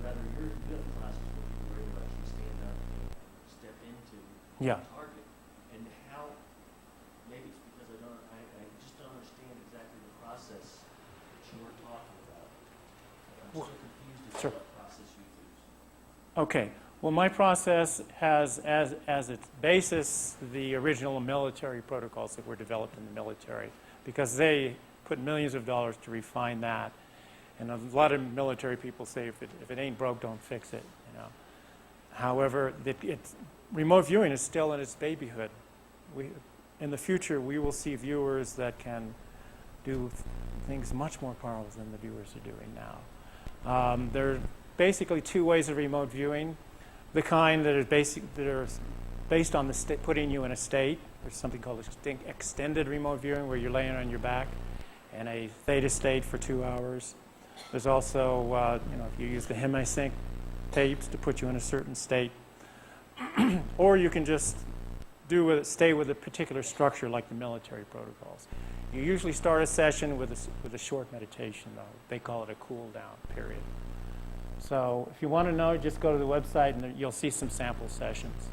rather, you have classes where people are able to actually stand up and step into Yeah. the target. And how, maybe it's because I just don't understand exactly the process that you were talking about. I'm so confused as Sure. to what process you use. Okay. Well, my process has as its basis the original military protocols that were developed in the military, because they put millions of dollars to refine that. And a lot of military people say, if it ain't broke, don't fix it. However, remote viewing is still in its babyhood. In the future, we will see viewers that can do things much more powerful than the viewers are doing now. There are basically 2 ways of remote viewing. The kind that are based on putting you in a state. There's something called extended remote viewing, where you're laying on your back and a theta state for 2 hours. There's also, if you use the hemisync tapes to put you in a certain state, or you can just stay with a particular structure like the military protocols. You usually start a session with a short meditation, though. They call it a cool down period. So if you want to know, just go to the website and you'll see some sample sessions.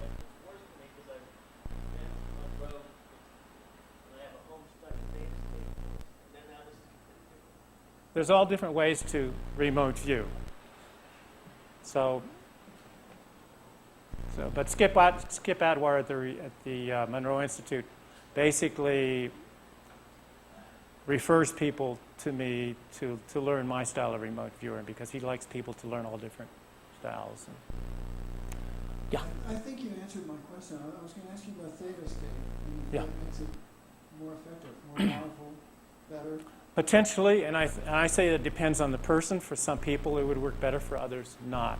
There's all different ways to remote view. But Skip Atwar at the Monroe Institute basically refers people to me to learn my style of remote viewing because he likes people to learn all different styles. Yeah. I think you answered my question. I was going to ask you about theta state. Yeah. What makes it more effective, more powerful, better? Potentially, and I say it depends on the person. For some people, it would work better. For others, not.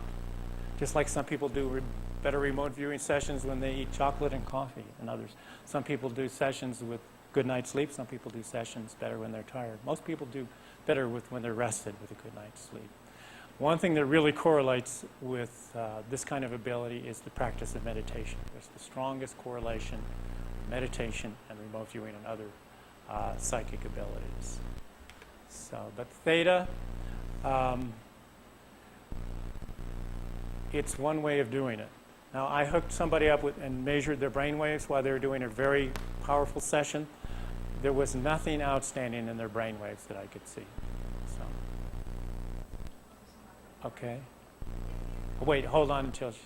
Just like some people do better remote viewing sessions when they eat chocolate and coffee, and others. Some people do sessions with good night's sleep. Some people do sessions better when they're tired. Most people do better when they're rested with a good night's sleep. One thing that really correlates with this kind of ability is the practice of meditation. There's the strongest correlation, meditation and remote viewing and other psychic abilities. But theta, it's one way of doing it. Now, I hooked somebody up and measured their brain waves while they were doing a very powerful session. There was nothing outstanding in their brain waves that I could see. Okay. Wait, hold on until she...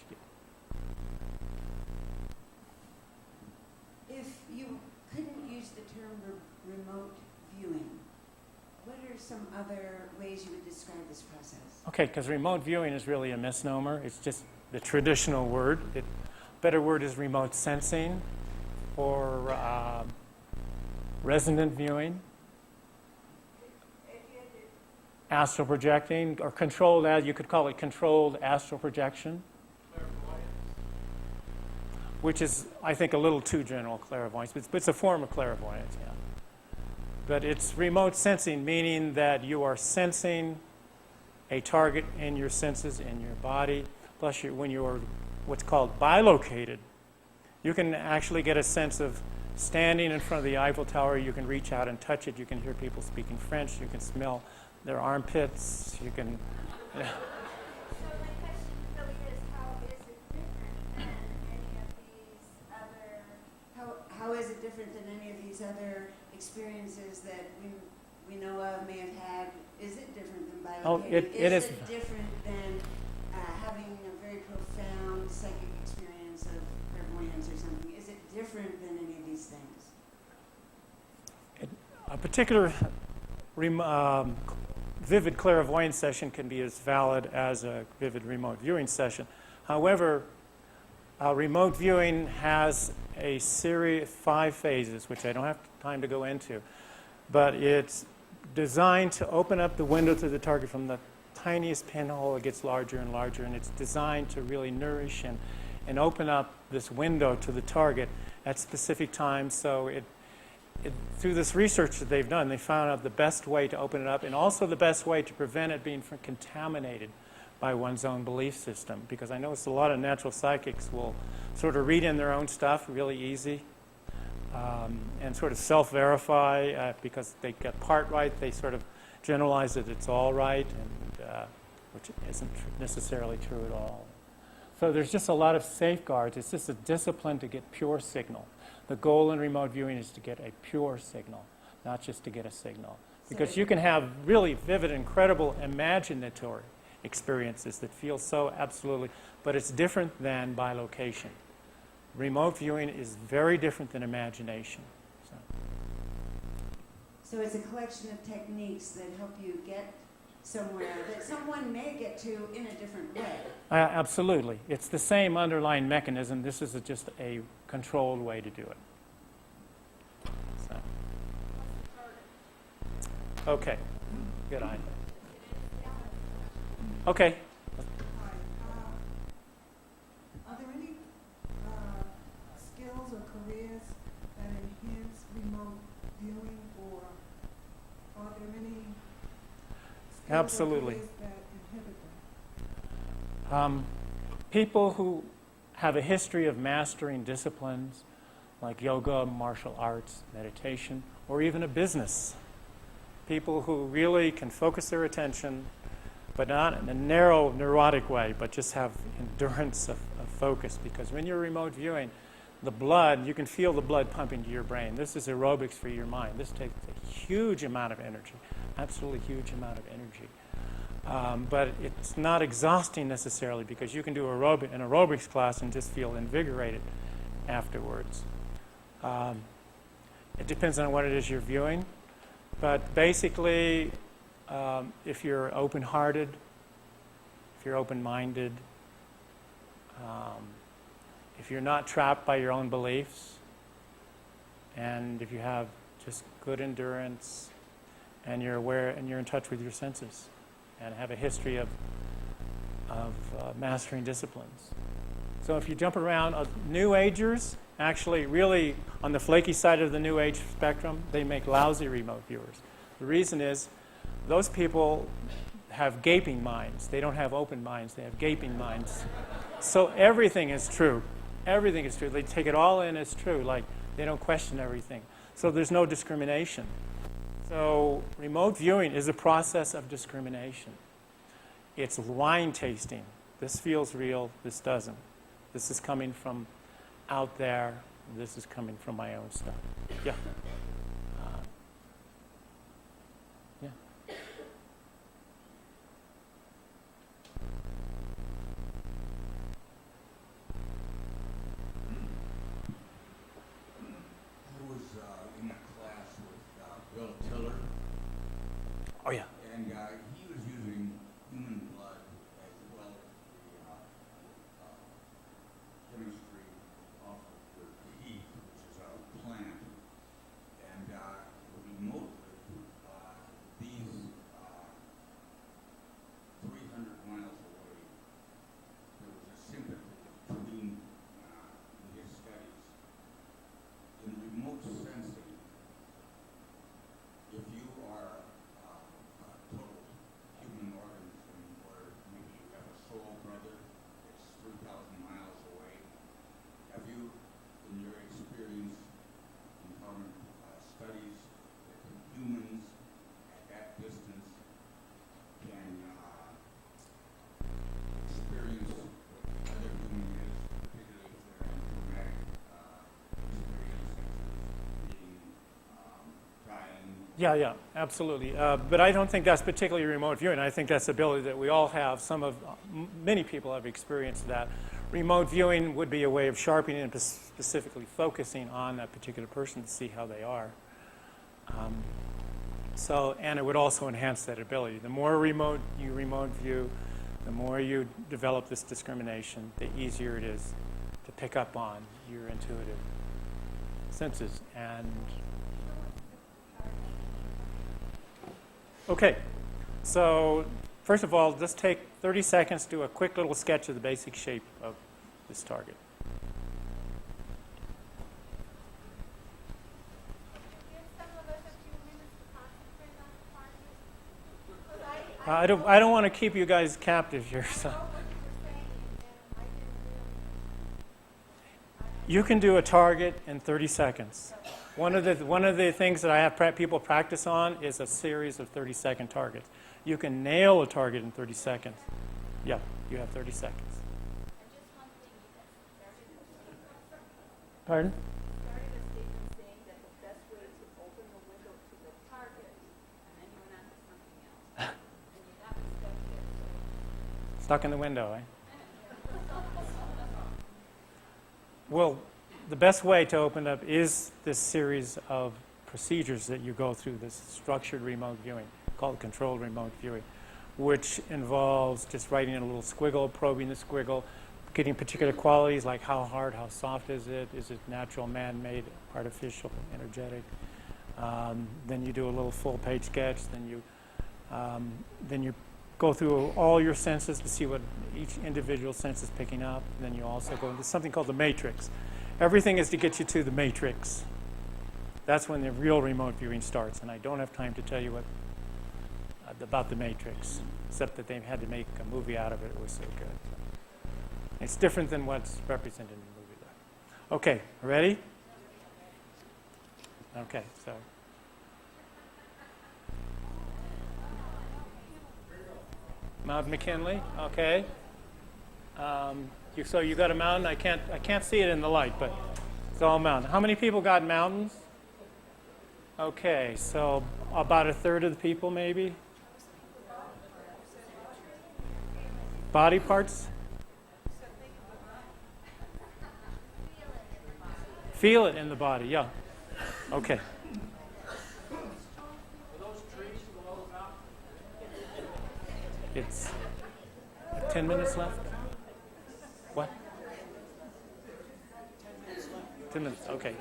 If you couldn't use the term remote viewing, what are some other ways you would describe this process? Okay, because remote viewing is really a misnomer. It's just the traditional word. Better word is remote sensing or resonant viewing, astral projecting, or controlled, you could call it controlled astral projection, which is, I think, a little too general, clairvoyance. But it's a form of clairvoyance, yeah. But it's remote sensing, meaning that you are sensing a target in your senses, in your body. Plus, when you are what's called bilocated, you can actually get a sense of standing in front of the Eiffel Tower. You can reach out and touch it. You can hear people speaking French. You can smell their armpits. You can... So my question really is, how is it different than any of these other... How is it different than any of these other experiences that we know of, may have had? Is it different than bilocating? Oh, it is. Is it different than having a very profound psychic experience of clairvoyance or something? Is it different than any of these things? A particular vivid clairvoyance session can be as valid as a vivid remote viewing session. However, remote viewing has a series of 5 phases, which I don't have time to go into, but it's designed to open up the window to the target from the tiniest pinhole. It gets larger and larger, and it's designed to really nourish and open up this window to the target at specific times. So through this research that they've done, they found out the best way to open it up and also the best way to prevent it being contaminated by one's own belief system. Because I notice a lot of natural psychics will sort of read in their own stuff really easy and sort of self-verify because they get part right. They sort of generalize that it's all right, and which isn't necessarily true at all. So there's just a lot of safeguards. It's just a discipline to get pure signal. The goal in remote viewing is to get a pure signal, not just to get a signal. Because you can have really vivid, incredible, imaginatory experiences that feel so absolutely, but it's different than bilocation. Remote viewing is very different than imagination. So it's a collection of techniques that help you get somewhere that someone may get to in a different way. Absolutely. It's the same underlying mechanism. This is just a controlled way to do it. So. Okay. Good idea. Okay. Hi. Are there any skills or careers that enhance remote viewing, or are Absolutely. Who is that inhibitor? People who have a history of mastering disciplines like yoga, martial arts, meditation, or even a business. People who really can focus their attention, but not in a narrow, neurotic way, but just have endurance of focus. Because when you're remote viewing, the blood, you can feel the blood pumping to your brain. This is aerobics for your mind. This takes a huge amount of energy, absolutely huge amount of energy. But it's not exhausting necessarily, because you can do an aerobics class and just feel invigorated afterwards. It depends on what it is you're viewing. But basically, if you're open-hearted, if you're open-minded, if you're not trapped by your own beliefs, and if you have just good endurance, and you're aware and you're in touch with your senses, and have a history of mastering disciplines. So if you jump around, New Agers, actually really on the flaky side of the New Age spectrum, they make lousy remote viewers. The reason is those people have gaping minds. They don't have open minds. They have gaping minds. So everything is true. Everything is true. They take it all in as true. Like, they don't question everything. So there's no discrimination. So remote viewing is a process of discrimination. It's wine tasting. This feels real. This doesn't. This is coming from out there. This is coming from my own stuff. Yeah. Yeah. I was in a class with Bill Tiller. Oh, yeah. And he was using human blood as well as the chemistry of the heat, which is a plant. And remotely, these 300 miles away, there was a sympathy between his studies. In remote sensing, if you are a total human organism, or maybe you have a soul brother that's 3,000 miles away, have you, in your experience, encountered studies that humans at that distance can experience what the other human is, particularly if they're in traumatic experiences, being dying? Yeah, absolutely. But I don't think that's particularly remote viewing. I think that's the ability that we all have. Many people have experienced that. Remote viewing would be a way of sharpening and specifically focusing on that particular person to see how they are. And it would also enhance that ability. The more remote view, the more you develop this discrimination, the easier it is to pick up on your intuitive senses. And okay, so first of all, just take 30 seconds to do a quick little sketch of the basic shape of this target. I don't want to keep you guys captive here. So. You can do a target in 30 seconds. One of the things that I have people practice on is a series of 30-second targets. You can nail a target in 30 seconds. Yeah, you have 30 seconds. Pardon? Stuck in the window, eh? Well, the best way to open up is this series of procedures that you go through, this structured remote viewing, called controlled remote viewing, which involves just writing in a little squiggle, probing the squiggle, getting particular qualities like how hard, how soft is it natural, man-made, artificial, energetic. Then you do a little full-page sketch, then you go through all your senses to see what each individual sense is picking up. And then you also go into something called the matrix. Everything is to get you to the matrix. That's when the real remote viewing starts. And I don't have time to tell you what about the Matrix, except that they had to make a movie out of it. It was so good. It's different than what's represented in the movie, though. Okay, ready? Okay, so. Mount McKinley, okay. So you got a mountain. I can't see it in the light, but it's all mountain. How many people got mountains? Okay, so about a third of the people, maybe. Body parts? Feel it in the body, yeah. Okay. It's 10 minutes left. What? 10 minutes, okay.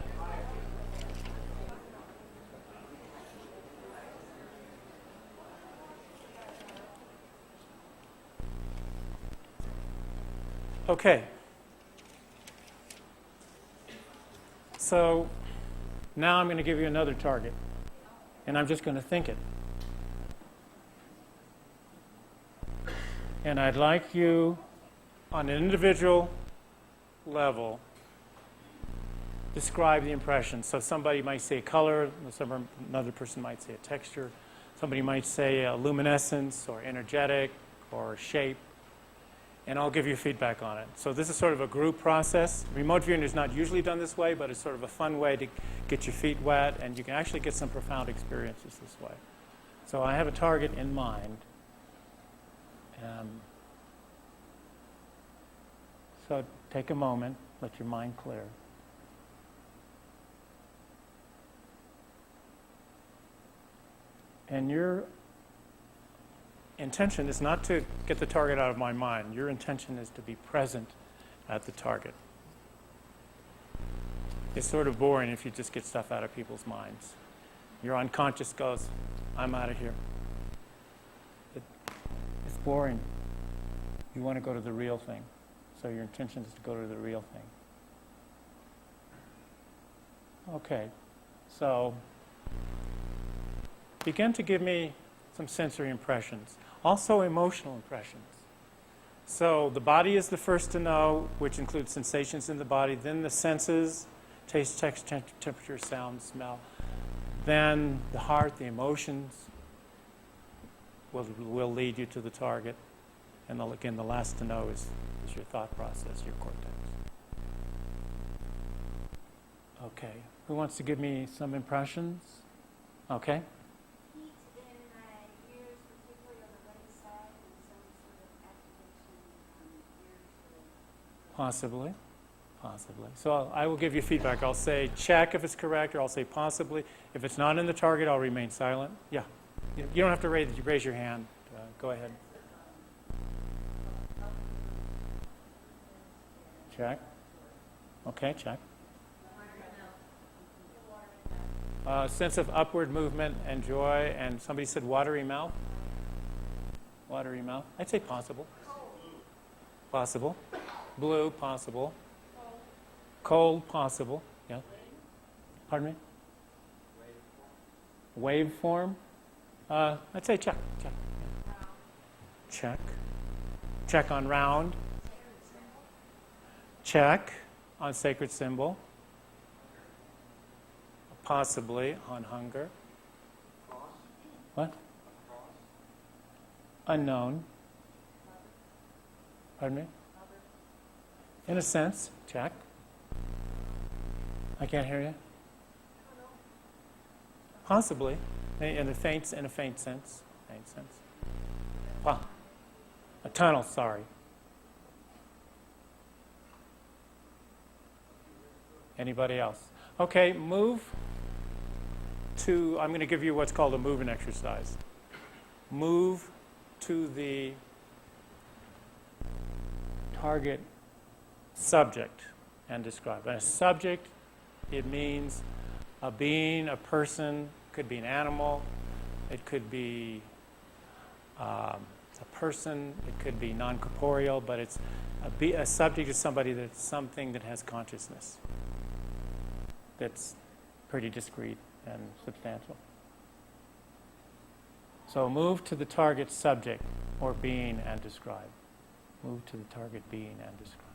Okay. So now I'm going to give you another target, and I'm just going to think it. And I'd like you, on an individual level, describe the impression. So somebody might say color, another person might say a texture, somebody might say a luminescence or energetic or shape, and I'll give you feedback on it. So this is sort of a group process. Remote viewing is not usually done this way, but it's sort of a fun way to get your feet wet, and you can actually get some profound experiences this way. So I have a target in mind. So take a moment, let your mind clear. And your intention is not to get the target out of my mind. Your intention is to be present at the target. It's sort of boring if you just get stuff out of people's minds. Your unconscious goes, I'm out of here. It's boring. You want to go to the real thing. So your intention is to go to the real thing. Okay, so begin to give me some sensory impressions, also emotional impressions. So the body is the first to know, which includes sensations in the body, then the senses, taste, texture, temperature, sound, smell. Then the heart, the emotions will lead you to the target. And again, the last to know is your thought process, your cortex. Okay, who wants to give me some impressions? Okay. Heat in my ears, particularly on the right side, and some sort of activation on the ears. Possibly. So I will give you feedback. I'll say check if it's correct, or I'll say possibly. If it's not in the target, I'll remain silent. Yeah. You don't have to raise your hand. Go ahead. Check. Okay, check. Sense of upward movement and joy, and somebody said watery mouth. Watery mouth. I'd say possible. Possible. Blue, possible. Cold, possible. Yeah. Pardon me? Waveform. I'd say check. Check. Check. Check on round. Check on sacred symbol. Possibly on hunger. What? Unknown. Pardon me? In a sense, check. I can't hear you. Possibly, in a faint sense. A tunnel. Sorry. Anybody else? Okay, move to. I'm going to give you what's called a movement exercise. Move to the target subject and describe. And a subject, it means a being, a person, could be an animal, it could be a person, it could be non-corporeal, but it's a subject is somebody that's something that has consciousness, that's pretty discrete and substantial. So move to the target subject or being and describe. Move to the target being and describe.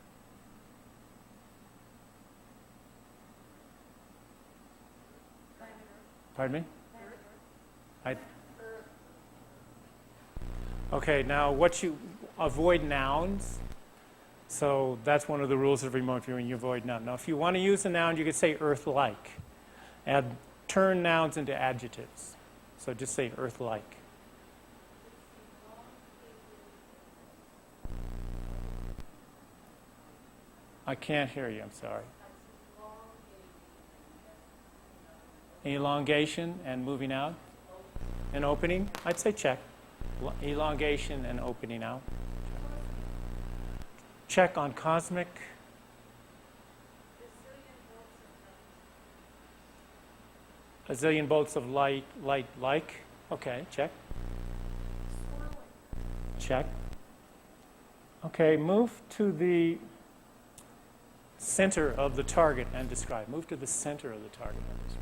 Pardon me? Okay, now what you avoid nouns. So that's one of the rules of remote viewing. You avoid noun. Now, if you want to use a noun, you could say Earth-like. Turn nouns into adjectives. So just say Earth-like. I can't hear you. I'm sorry. Elongation and moving out. And opening. I'd say check. Elongation and opening out. Check on cosmic. A zillion bolts of light, like. Okay, check. Check. Okay, move to the center of the target and describe. Move to the center of the target and describe.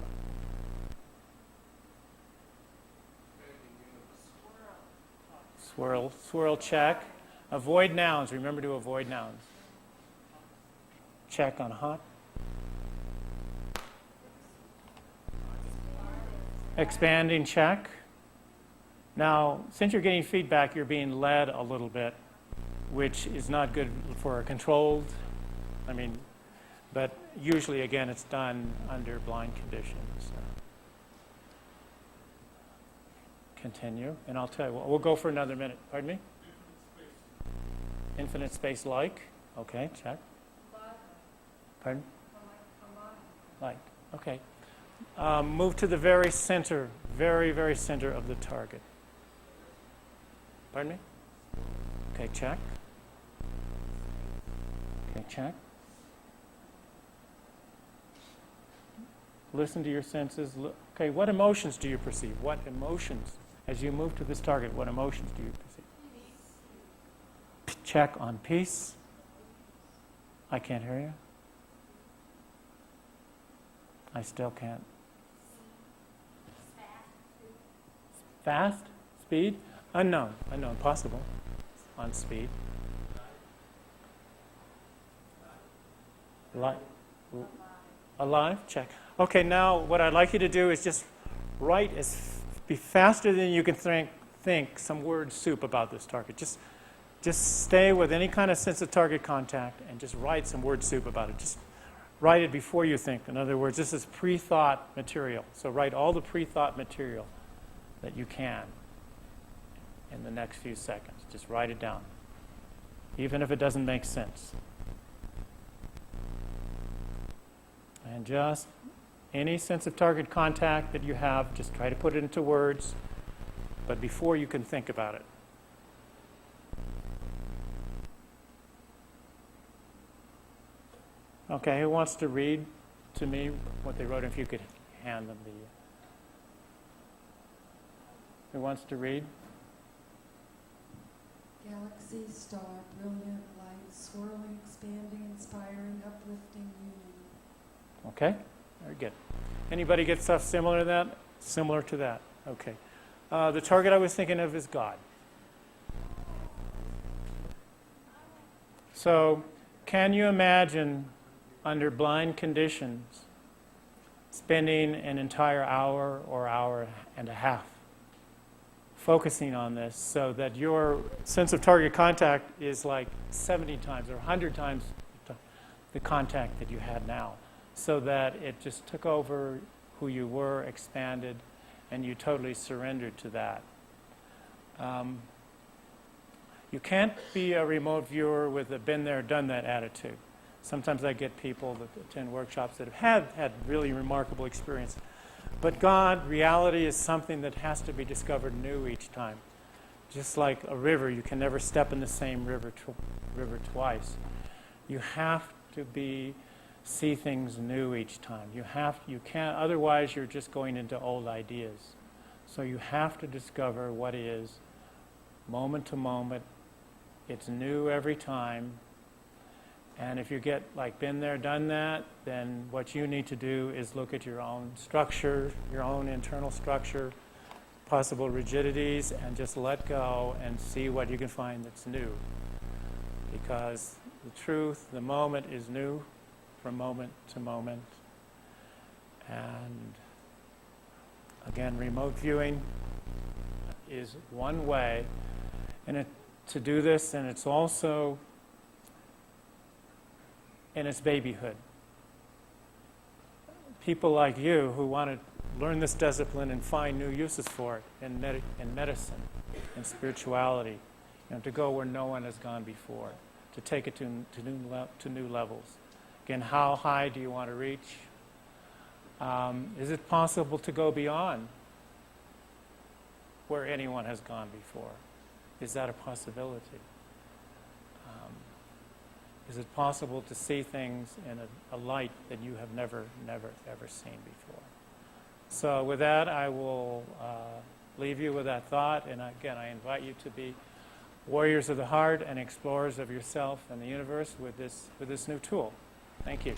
Swirl, check. Avoid nouns. Remember to avoid nouns. Check on hot. Expanding, check. Now, since you're getting feedback, you're being led a little bit, which is not good for a controlled, but usually, again, it's done under blind conditions. Continue, and I'll tell you, we'll go for another minute. Pardon me? Infinite space like. Okay, check. Pardon? Like. Okay. Move to the very center, very center of the target. Pardon me? Okay, check. Okay, check. Listen to your senses. Okay, what emotions do you perceive? What emotions? As you move to this target, what emotions do you perceive? Check on peace. I can't hear you. I still can't. Fast? Speed? Unknown. Unknown. Possible. On speed. Alive? Check. Okay, now what I'd like you to do is just write be faster than you can think some word soup about this target. Just stay with any kind of sense of target contact and just write some word soup about it. Just write it before you think. In other words, this is pre-thought material. So write all the pre-thought material that you can in the next few seconds. Just write it down, even if it doesn't make sense. And just any sense of target contact that you have, just try to put it into words, but before you can think about it. Okay, who wants to read to me what they wrote? If you could hand them Who wants to read? Galaxy, star, brilliant, light, swirling, expanding, inspiring, uplifting, union. Okay, very good. Anybody get stuff similar to that? Similar to that, okay. The target I was thinking of is God. So, can you imagine, under blind conditions, spending an entire hour or hour and a half focusing on this so that your sense of target contact is like 70 times or 100 times the contact that you had now, so that it just took over who you were, expanded, and you totally surrendered to that. You can't be a remote viewer with a been there, done that attitude. Sometimes I get people that attend workshops that have had really remarkable experience. But God, reality is something that has to be discovered new each time. Just like a river, you can never step in the same river twice. You have to see things new each time. You can't, otherwise you're just going into old ideas. So you have to discover what is moment to moment. It's new every time. And if you get like been there, done that, then what you need to do is look at your own structure, your own internal structure, possible rigidities and just let go and see what you can find that's new. Because the truth, the moment is new from moment to moment. And again, remote viewing is one way to do this, and it's also in its babyhood. People like you who want to learn this discipline and find new uses for it in medicine, in spirituality, to go where no one has gone before, to take it to new levels. Again, how high do you want to reach? Is it possible to go beyond where anyone has gone before? Is that a possibility? Is it possible to see things in a light that you have never, ever seen before? So with that, I will leave you with that thought. And again, I invite you to be warriors of the heart and explorers of yourself and the universe with this new tool. Thank you.